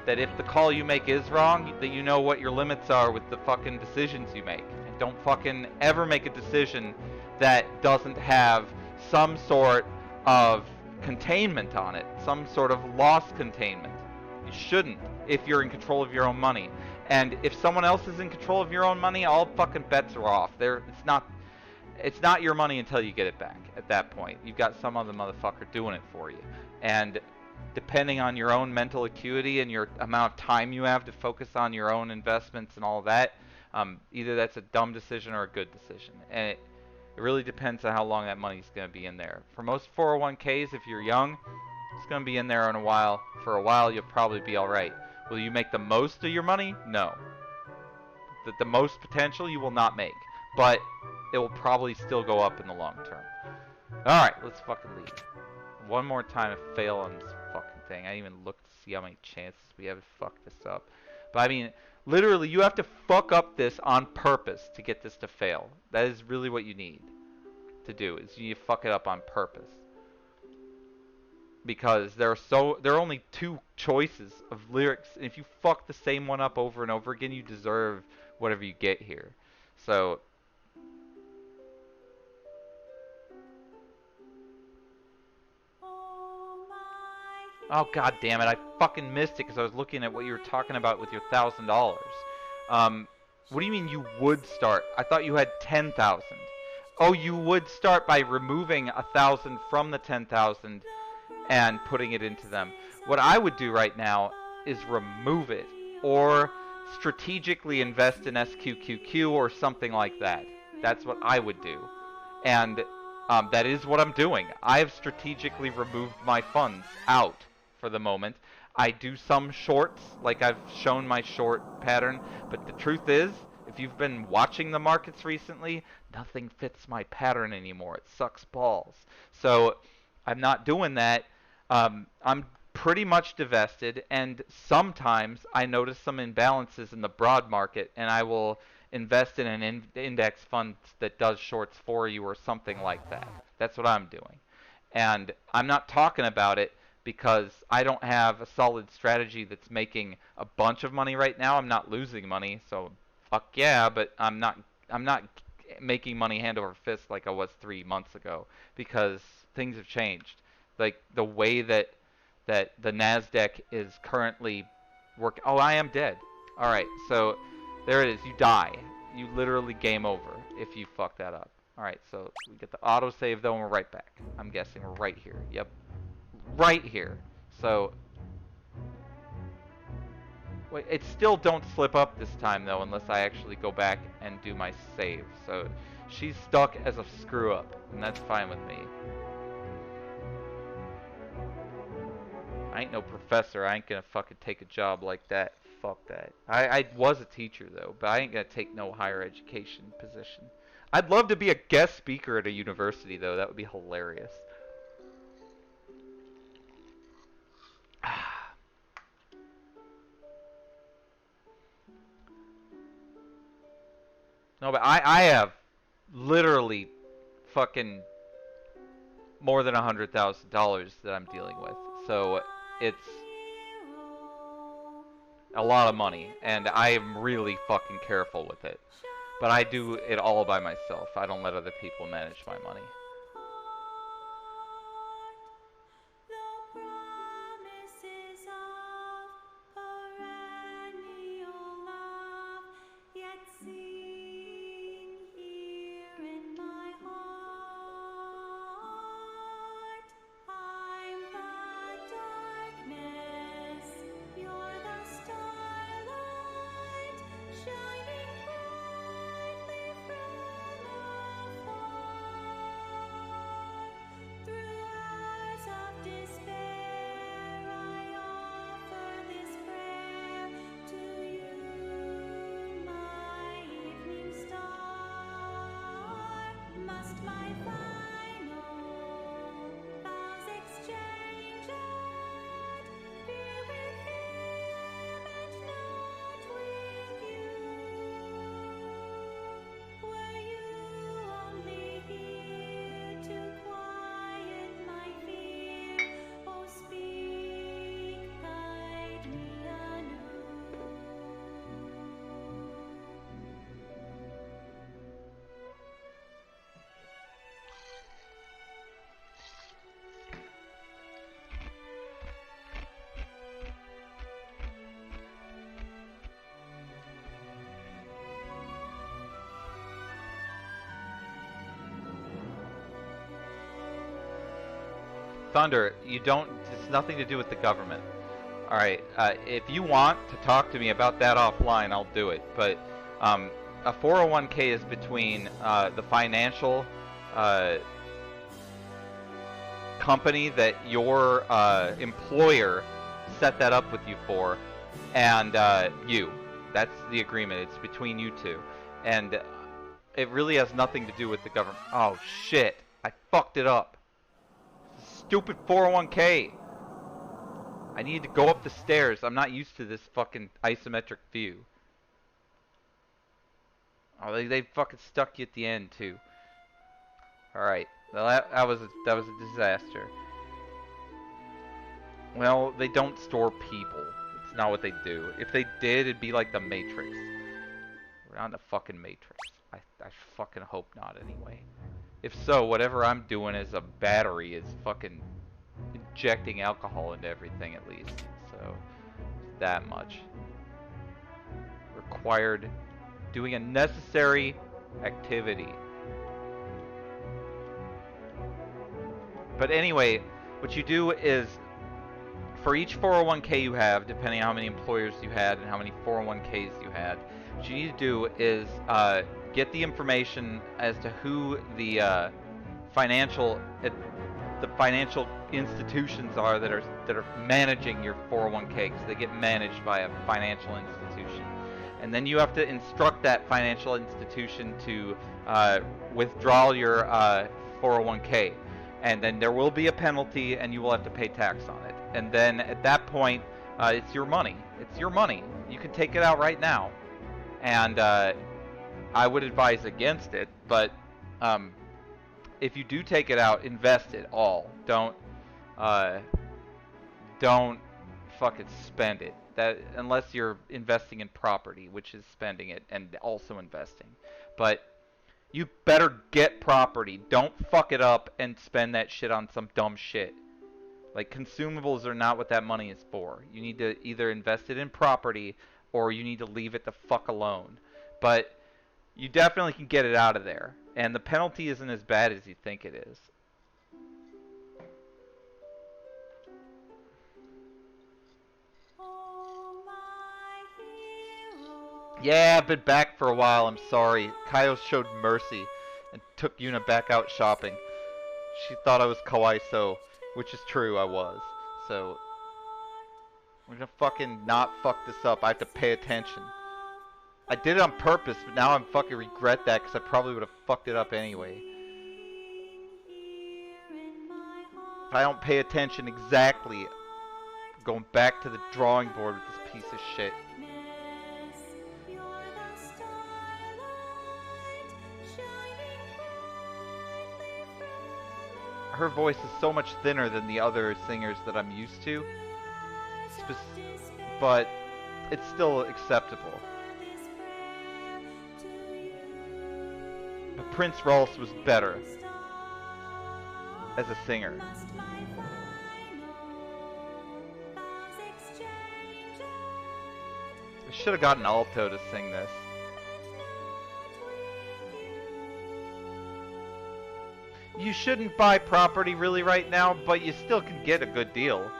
that if the call you make is wrong, that you know what your limits are with the fucking decisions you make. And don't fucking ever make a decision that doesn't have some sort of containment on it, some sort of loss containment. You shouldn't if you're in control of your own money. And if someone else is in control of your own money, all fucking bets are off. It's not your money until you get it back. At that point, you've got some other motherfucker doing it for you. And depending on your own mental acuity and your amount of time you have to focus on your own investments and all that, either that's a dumb decision or a good decision. And it really depends on how long that money's going to be in there. For most 401ks, if you're young, it's going to be in there in a while. For a while, you'll probably be all right. Will you make the most of your money? No. The most potential you will not make. But it will probably still go up in the long term. Alright, let's fucking leave. One more time to fail on this fucking thing. I didn't even look to see how many chances we have to fuck this up. But I mean, literally, you have to fuck up this on purpose to get this to fail. That is really what you need to do, is you need to fuck it up on purpose. Because there are only two choices of lyrics, and if you fuck the same one up over and over again, you deserve whatever you get here. So oh, god damn it, I fucking missed it because I was looking at what you were talking about with your $1,000. What do you mean you would start? I thought you had 10,000. Oh, you would start by removing 1,000 from the 10,000 and putting it into them. What I would do right now is remove it, or strategically invest in SQQQ or something like that. That's what I would do. And that is what I'm doing. I have strategically removed my funds out for the moment. I do some shorts, like I've shown my short pattern, but the truth is, if you've been watching the markets recently, nothing fits my pattern anymore. It sucks balls. So I'm not doing that. I'm pretty much divested, and sometimes I notice some imbalances in the broad market, and I will invest in an index fund that does shorts for you or something like that. That's what I'm doing. And I'm not talking about it because I don't have a solid strategy that's making a bunch of money right now. I'm not losing money, so fuck yeah, but I'm not making money hand over fist like I was 3 months ago, because things have changed. Like the way that the NASDAQ is currently working. Oh, I am dead. All right, so there it is. You die. You literally game over if you fuck that up. All right, so we get the autosave though, and we're right back. I'm guessing we're right here. Yep, right here. So Wait, it still don't slip up this time though, unless I actually go back and do my save. So she's stuck as a screw up, and that's fine with me. I ain't no professor. I ain't gonna fucking take a job like that. Fuck that. I was a teacher though, but I ain't gonna take no higher education position. I'd love to be a guest speaker at a university though. That would be hilarious. No, but I have literally fucking more than $100,000 that I'm dealing with. So it's a lot of money, and I am really fucking careful with it. But I do it all by myself. I don't let other people manage my money. Thunder, you don't, it's nothing to do with the government. Alright, if you want to talk to me about that offline, I'll do it. But a 401k is between the financial company that your employer set that up with you for, and you. That's the agreement. It's between you two. And it really has nothing to do with the government. Oh, shit. I fucked it up. Stupid 401k. I need to go up the stairs. I'm not used to this fucking isometric view. Oh, they fucking stuck you at the end too. All right, well, that was a disaster. Well, they don't store people. It's not what they do. If they did, it'd be like the Matrix. We're not in the fucking Matrix. I fucking hope not anyway. If so, whatever I'm doing as a battery is fucking injecting alcohol into everything at least. So, that much. Required doing a necessary activity. But anyway, what you do is, for each 401k you have, depending on how many employers you had and how many 401ks you had, what you need to do is get the information as to who the financial institutions are that are managing your 401k, because they get managed by a financial institution. And then you have to instruct that financial institution to withdraw your 401k. And then there will be a penalty, and you will have to pay tax on it. And then at that point, it's your money. It's your money. You can take it out right now. And I would advise against it, but if you do take it out, invest it all. Don't fucking spend it. That, unless you're investing in property, which is spending it and also investing. But you better get property. Don't fuck it up and spend that shit on some dumb shit. Like, consumables are not what that money is for. You need to either invest it in property or you need to leave it the fuck alone. But you definitely can get it out of there. And the penalty isn't as bad as you think it is. Yeah, I've been back for a while, I'm sorry. Kaio showed mercy and took Yuna back out shopping. She thought I was kawaii so, which is true, I was. So, we're gonna fucking not fuck this up. I have to pay attention. I did it on purpose, but now I'm fucking regret that because I probably would have fucked it up anyway. If I don't pay attention exactly, I'm going back to the drawing board with this piece of shit. Her voice is so much thinner than the other singers that I'm used to, but it's still acceptable. But Prince Rolls was better as a singer. I should have gotten alto to sing this. You shouldn't buy property really right now, but you still can get a good deal.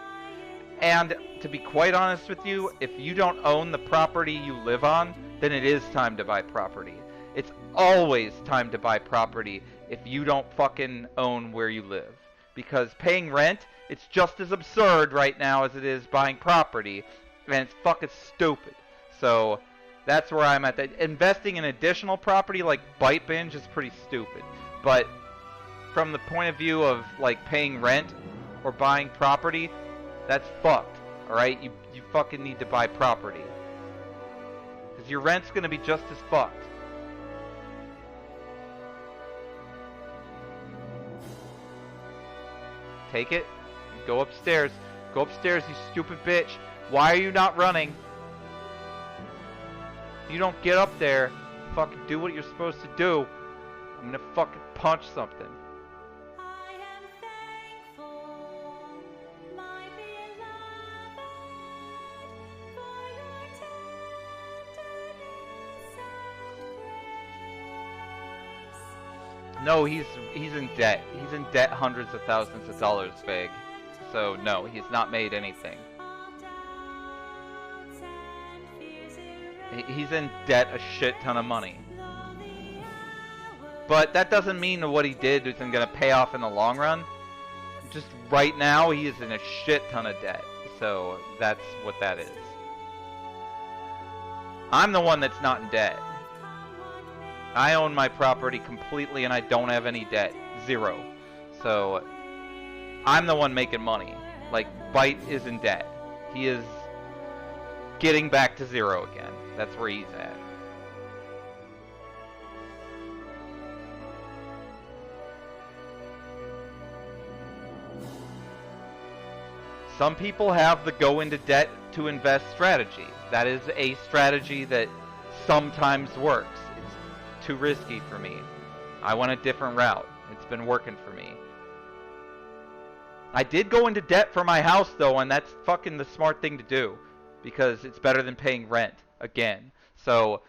And to be quite honest with you, if you don't own the property you live on, then it is time to buy property. It's always time to buy property if you don't fucking own where you live. Because paying rent, it's just as absurd right now as it is buying property, and it's fucking stupid. So that's where I'm at. Investing in additional property like Byte Binge is pretty stupid. But from the point of view of like paying rent or buying property, that's fucked. Alright? You fucking need to buy property. Because your rent's gonna be just as fucked. Take it. Go upstairs. Go upstairs, you stupid bitch. Why are you not running? If you don't get up there, fucking do what you're supposed to do, I'm gonna fucking punch something. No, he's in debt. He's in debt hundreds of thousands of dollars, Vig. So no, he's not made anything. He's in debt a shit ton of money. But that doesn't mean that what he did isn't going to pay off in the long run. Just right now, he is in a shit ton of debt. So that's what that is. I'm the one that's not in debt. I own my property completely and I don't have any debt. Zero. So I'm the one making money. Like, Byte is in debt. He is getting back to zero again. That's where he's at. Some people have the go into debt to invest strategy. That is a strategy that sometimes works. It's too risky for me. I went a different route. It's been working for me. I did go into debt for my house though, and that's fucking the smart thing to do. Because it's better than paying rent again. So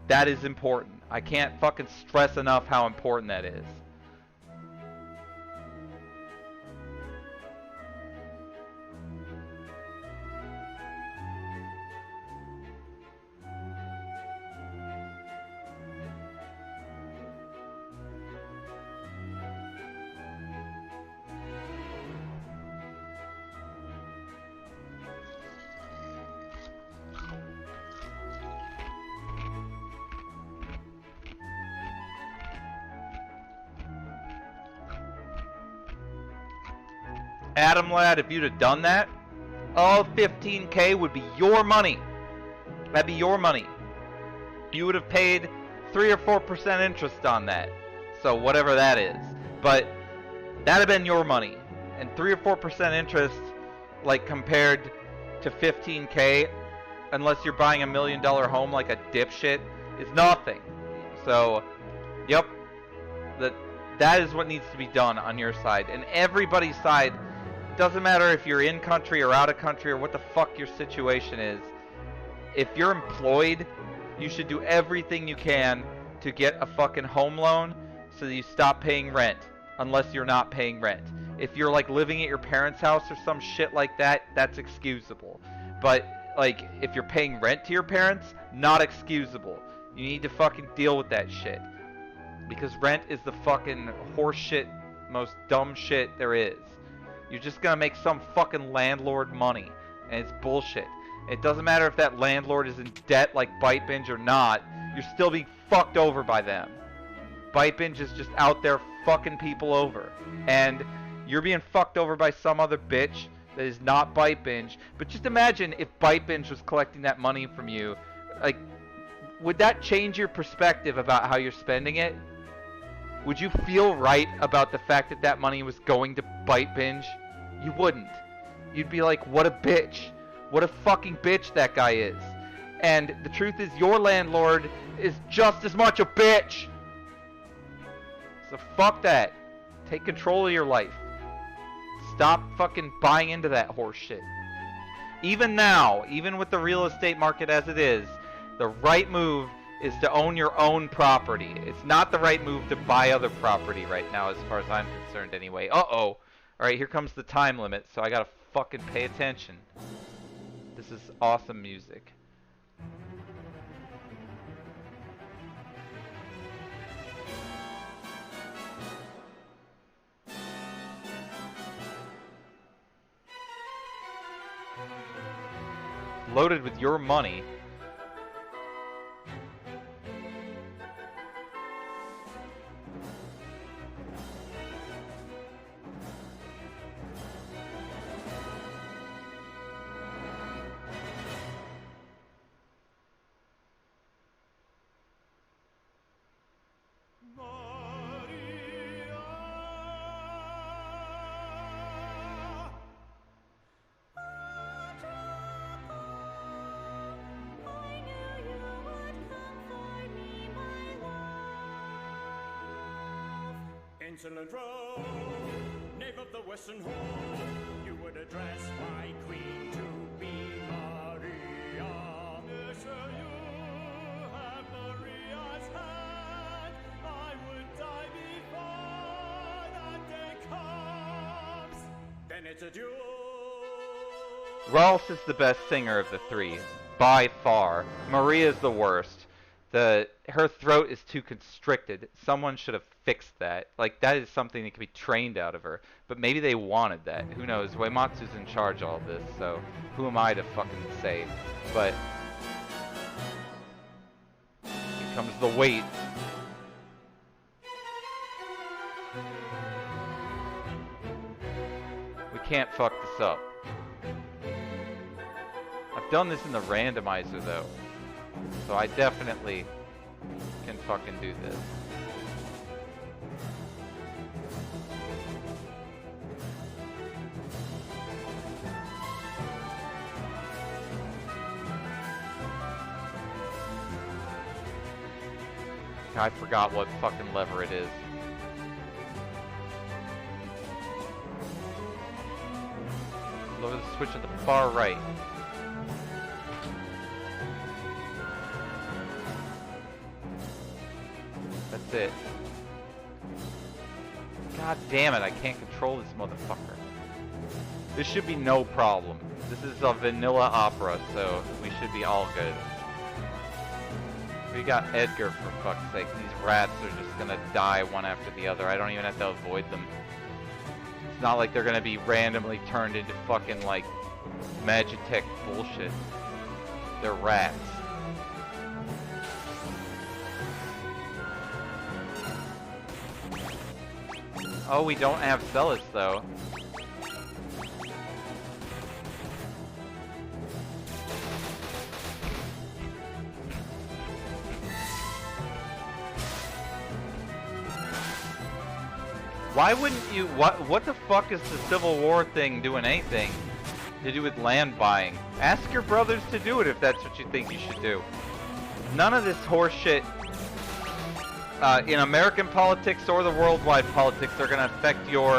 that is important. I can't fucking stress enough how important that is. Adam lad, if you'd have done that, all 15K would be your money. That'd be your money. You would have paid 3 or 4% interest on that. So whatever that is. But that'd have been your money. And 3 or 4% interest, like compared to 15K, unless you're buying $1 million home like a dipshit, is nothing. So, yep. That is what needs to be done on your side. And everybody's side. Doesn't matter if you're in country or out of country or what the fuck your situation is. If you're employed, you should do everything you can to get a fucking home loan so that you stop paying rent, unless you're not paying rent. If you're like living at your parents' house or some shit like that, that's excusable. But like, if you're paying rent to your parents, not excusable. You need to fucking deal with that shit. Because rent is the fucking horse shit, most dumb shit there is. You're just gonna make some fucking landlord money, and it's bullshit. It doesn't matter if that landlord is in debt like Bite Binge or not, you're still being fucked over by them. Bite Binge is just out there fucking people over. And you're being fucked over by some other bitch that is not Bite Binge. But just imagine if Bite Binge was collecting that money from you. Like, would that change your perspective about how you're spending it? Would you feel right about the fact that that money was going to Bite Binge? You wouldn't. You'd be like, what a bitch. What a fucking bitch that guy is. And the truth is, your landlord is just as much a bitch. So fuck that. Take control of your life. Stop fucking buying into that horse shit. Even now, even with the real estate market as it is, the right move is to own your own property. It's not the right move to buy other property right now, as far as I'm concerned anyway. Uh-oh. Alright, here comes the time limit, so I gotta fucking pay attention. This is awesome music. Loaded with your money. Insolent row, knave of the western hall, you would address my queen to be Maria. Yes, sir, you have Maria's hand. I would die before that day comes. Then it's a duel. Rolf is the best singer of the three, by far. Maria's the worst. Her throat is too constricted. Someone should have fixed that. Like, that is something that can be trained out of her. But maybe they wanted that. Who knows? Uematsu's in charge of all this, so who am I to fucking say? But here comes the wait. We can't fuck this up. I've done this in the randomizer though. So I definitely can fucking do this. I forgot what fucking lever it is. Lower the switch at the far right. That's it. God damn it, I can't control this motherfucker. This should be no problem. This is a vanilla opera, so we should be all good. We got Edgar, for fuck's sake. These rats are just gonna die one after the other. I don't even have to avoid them. It's not like they're gonna be randomly turned into fucking, like, Magitech bullshit. They're rats. Oh, we don't have Celis, though. Why wouldn't you... What the fuck is the Civil War thing doing anything to do with land buying? Ask your brothers to do it if that's what you think you should do. None of this horse shit in American politics or the worldwide politics are going to affect your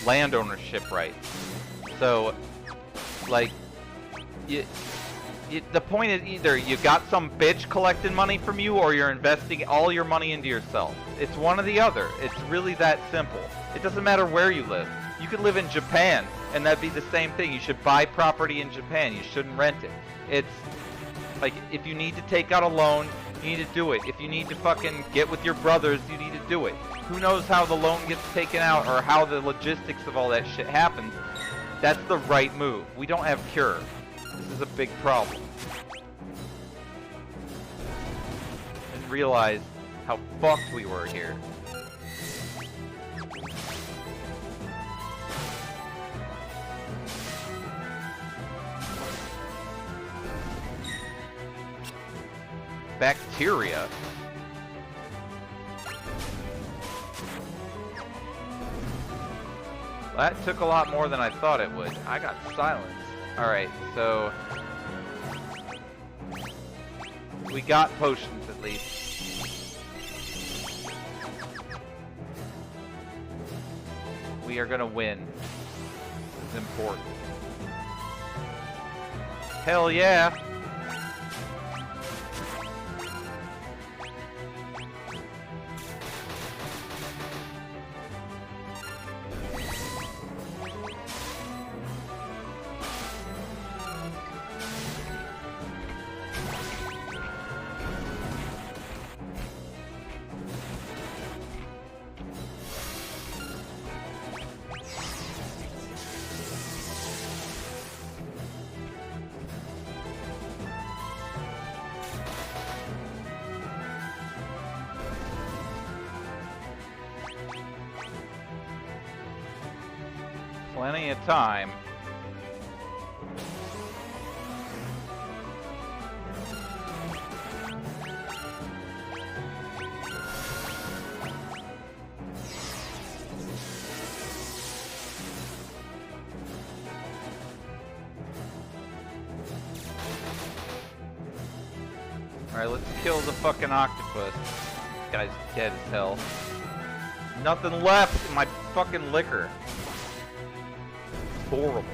land ownership rights. So, like, the point is either you got some bitch collecting money from you or you're investing all your money into yourself. It's one or the other. It's really that simple. It doesn't matter where you live. You could live in Japan And that'd be the same thing. You should buy property in Japan. You shouldn't rent it. It's like, if you need to take out a loan, you need to do it. If you need to fucking get with your brothers, you need to do it. Who knows how the loan gets taken out or how the logistics of all that shit happens. That's the right move. We don't have cure. This is a big problem. And realize how fucked we were here. Bacteria. That took a lot more than I thought it would. I got silence. Alright, so we got potions at least. We are gonna win. It's important. Hell yeah! Plenty of time. Alright, let's kill the fucking octopus. This guy's dead as hell. Nothing left in my fucking liquor. Horrible.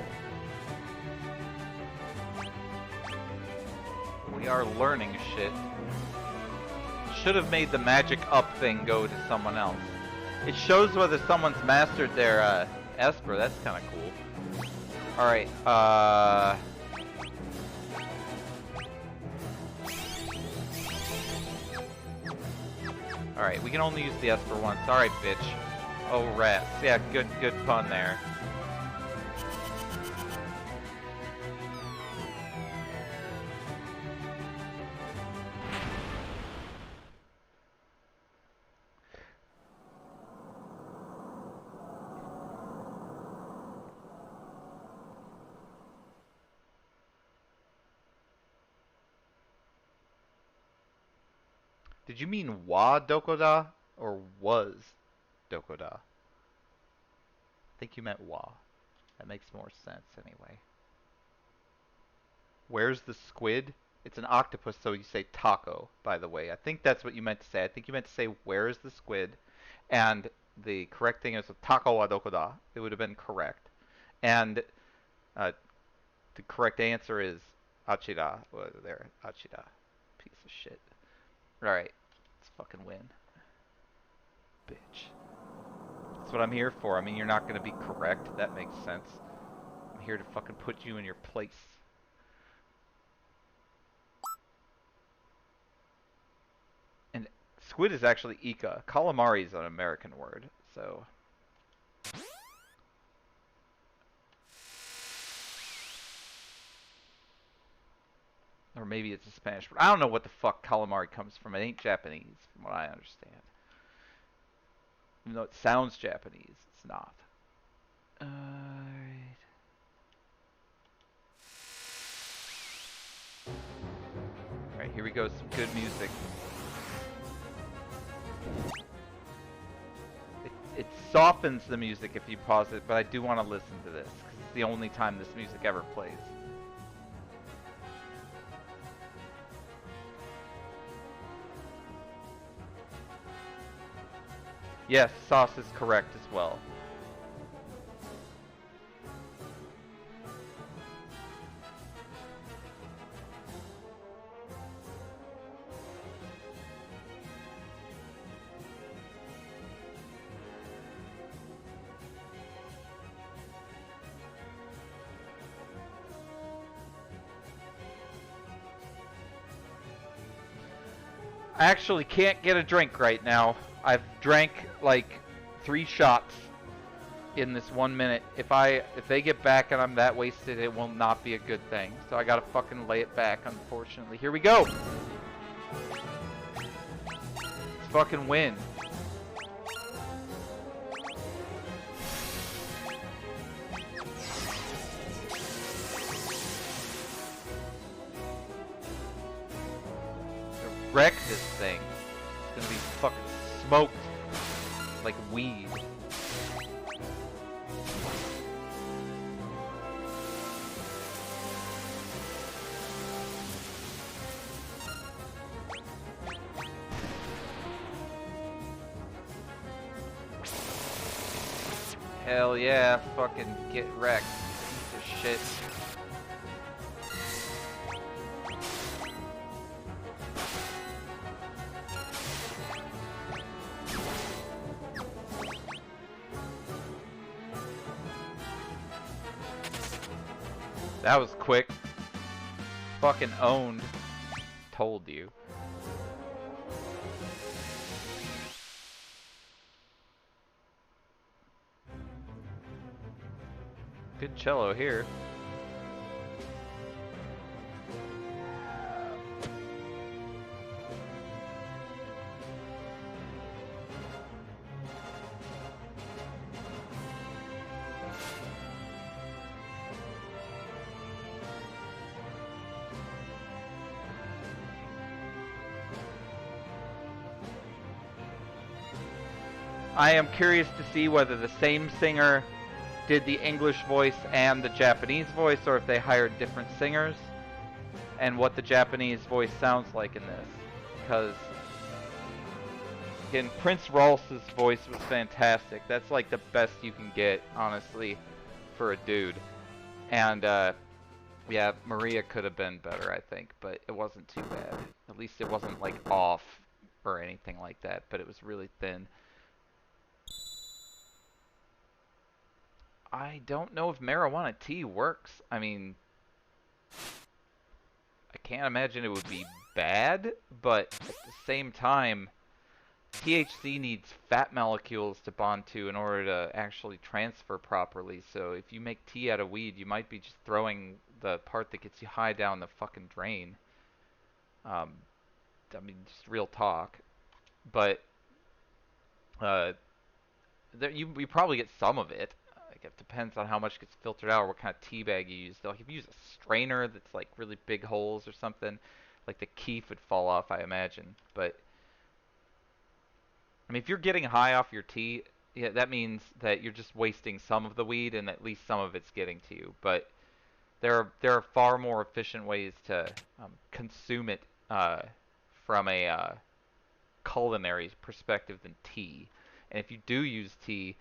We are learning shit. Should have made the magic up thing go to someone else. It shows whether someone's mastered their Esper. That's kind of cool. Alright, Alright, we can only use the Esper once. Alright, bitch. Oh, rats. Yeah, good pun there. Did you mean wa dokoda or was dokoda? I think you meant wa. That makes more sense anyway. Where's the squid? It's an octopus, so you say taco, by the way. I think that's what you meant to say. I think you meant to say, where's the squid? And the correct thing is taco wa dokoda. It would have been correct. And the correct answer is achira. Well, there, achira. Piece of shit. Alright. Let's fucking win. Bitch. That's what I'm here for. I mean, you're not going to be correct. That makes sense. I'm here to fucking put you in your place. And squid is actually Ika. Calamari is an American word, so... Or maybe it's a Spanish word. I don't know what the fuck calamari comes from. It ain't Japanese, from what I understand. Even though it sounds Japanese, it's not. Alright. Alright, here we go. Some good music. It softens the music if you pause it, but I do want to listen to this, because it's the only time this music ever plays. Yes, sauce is correct as well. I actually can't get a drink right now. I've drank like 3 shots in this 1 minute. If they get back and I'm that wasted, it will not be a good thing. So I gotta fucking lay it back, unfortunately. Here we go! Let's fucking win. Wreck this thing. It's gonna be fucking smoked like weed. Hell yeah, fucking get wrecked, piece of shit. That was quick. Fucking owned. Told you. Good cello here. I am curious to see whether the same singer did the English voice and the Japanese voice, or if they hired different singers, and what the Japanese voice sounds like in this. Because, again, Prince Rolf's voice was fantastic. That's like the best you can get, honestly, for a dude. And, yeah, Maria could have been better, I think, but it wasn't too bad. At least it wasn't, like, off or anything like that, but it was really thin. I don't know if marijuana tea works. I mean, I can't imagine it would be bad, but at the same time, THC needs fat molecules to bond to in order to actually transfer properly. So if you make tea out of weed, you might be just throwing the part that gets you high down the fucking drain. I mean, just real talk. But you probably get some of it. It depends on how much gets filtered out or what kind of tea bag you use. Though, if you use a strainer that's like really big holes or something, like the keef would fall off, I imagine. But I mean, if you're getting high off your tea, yeah, that means that you're just wasting some of the weed, and at least some of it's getting to you. But there are far more efficient ways to consume it from a culinary perspective than tea. And if you do use tea,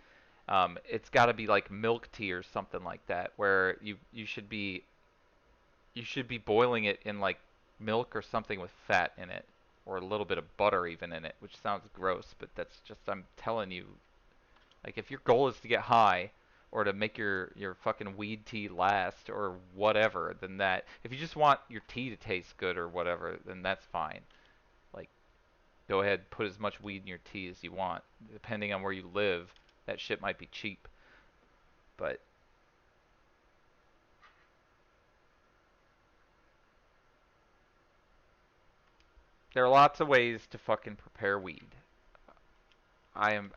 it's got to be like milk tea or something like that, where you should be boiling it in like milk or something with fat in it, or a little bit of butter even in it, which sounds gross, but that's just, I'm telling you, like if your goal is to get high or to make your fucking weed tea last or whatever, then that, if you just want your tea to taste good or whatever, then that's fine. Like, go ahead, put as much weed in your tea as you want. Depending on where you live, that shit might be cheap, but there are lots of ways to fucking prepare weed. I am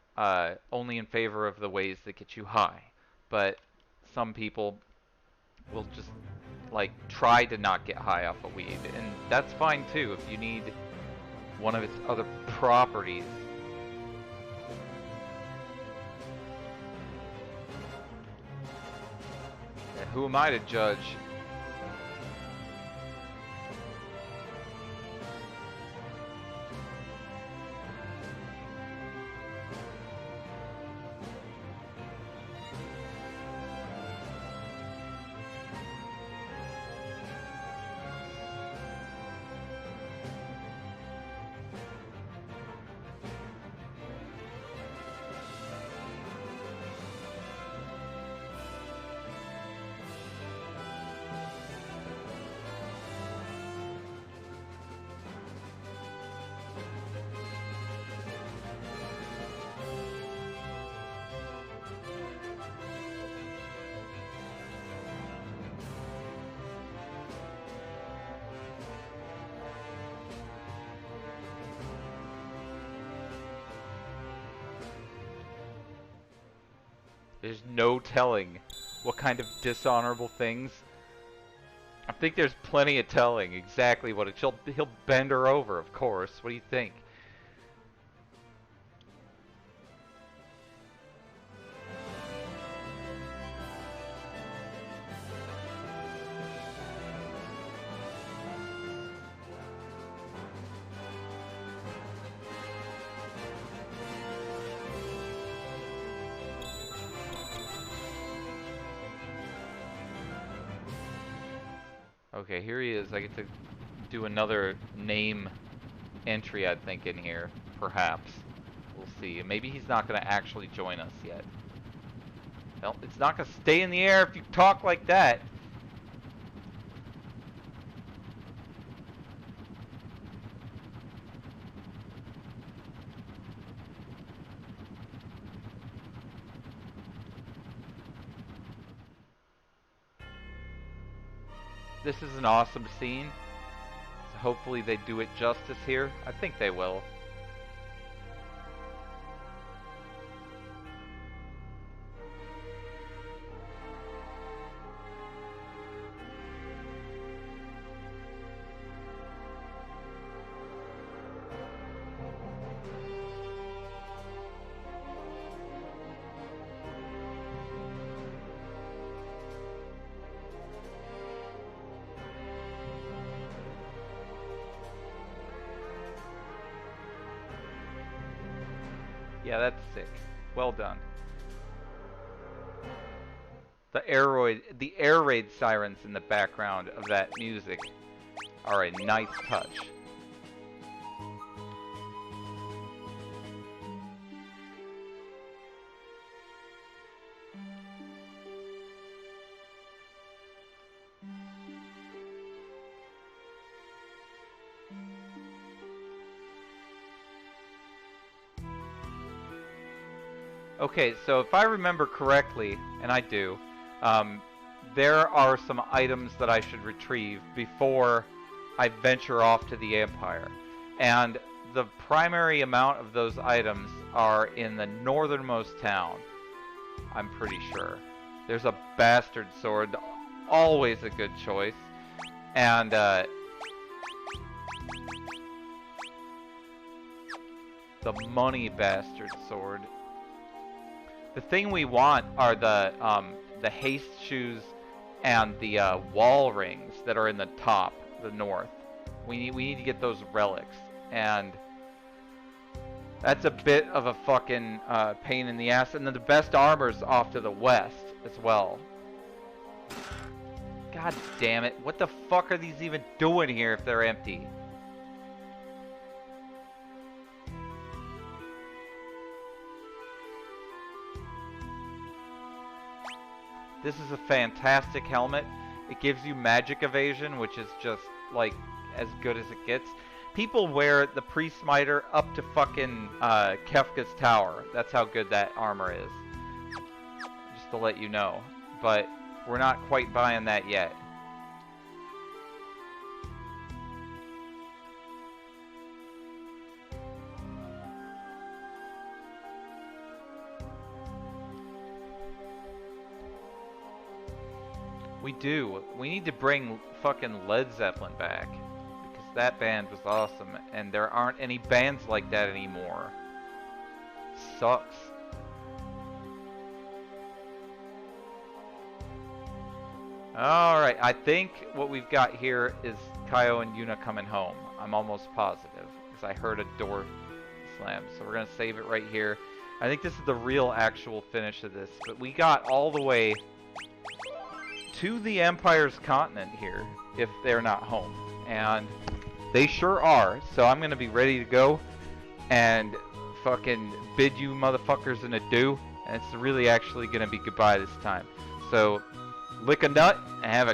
only in favor of the ways that get you high, but some people will just like try to not get high off of weed, and that's fine too if you need one of its other properties. And who am I to judge? There's no telling what kind of dishonorable things. I think there's plenty of telling exactly what it. He'll bend her over, of course. What do you think? Okay, here he is. I get to do another name entry, I think, in here. Perhaps. We'll see. Maybe he's not going to actually join us yet. Well, it's not going to stay in the air if you talk like that. This is an awesome scene. So hopefully they do it justice here. I think they will. Yeah, that's sick. Well done. The air raid sirens in the background of that music are a nice touch. Okay, so if I remember correctly, and I do, there are some items that I should retrieve before I venture off to the Empire. And the primary amount of those items are in the northernmost town, I'm pretty sure. There's a bastard sword, always a good choice. And, the money bastard sword. The thing we want are the haste shoes and the wall rings that are in the top, the north. We need to get those relics, and that's a bit of a fucking pain in the ass. And then the best armor's off to the west as well. God damn it! What the fuck are these even doing here if they're empty? This is a fantastic helmet. It gives you magic evasion, which is just, like, as good as it gets. People wear the Pre-Smiter up to fucking Kefka's Tower. That's how good that armor is. Just to let you know. But we're not quite buying that yet. We do. We need to bring fucking Led Zeppelin back. Because that band was awesome. And there aren't any bands like that anymore. Sucks. Alright, I think what we've got here is Kaio and Yuna coming home. I'm almost positive. Because I heard a door slam. So we're going to save it right here. I think this is the real actual finish of this. But we got all the way to the Empire's continent here, if they're not home. And they sure are, so I'm gonna be ready to go and fucking bid you motherfuckers an adieu, and it's really actually gonna be goodbye this time. So, lick a nut and have a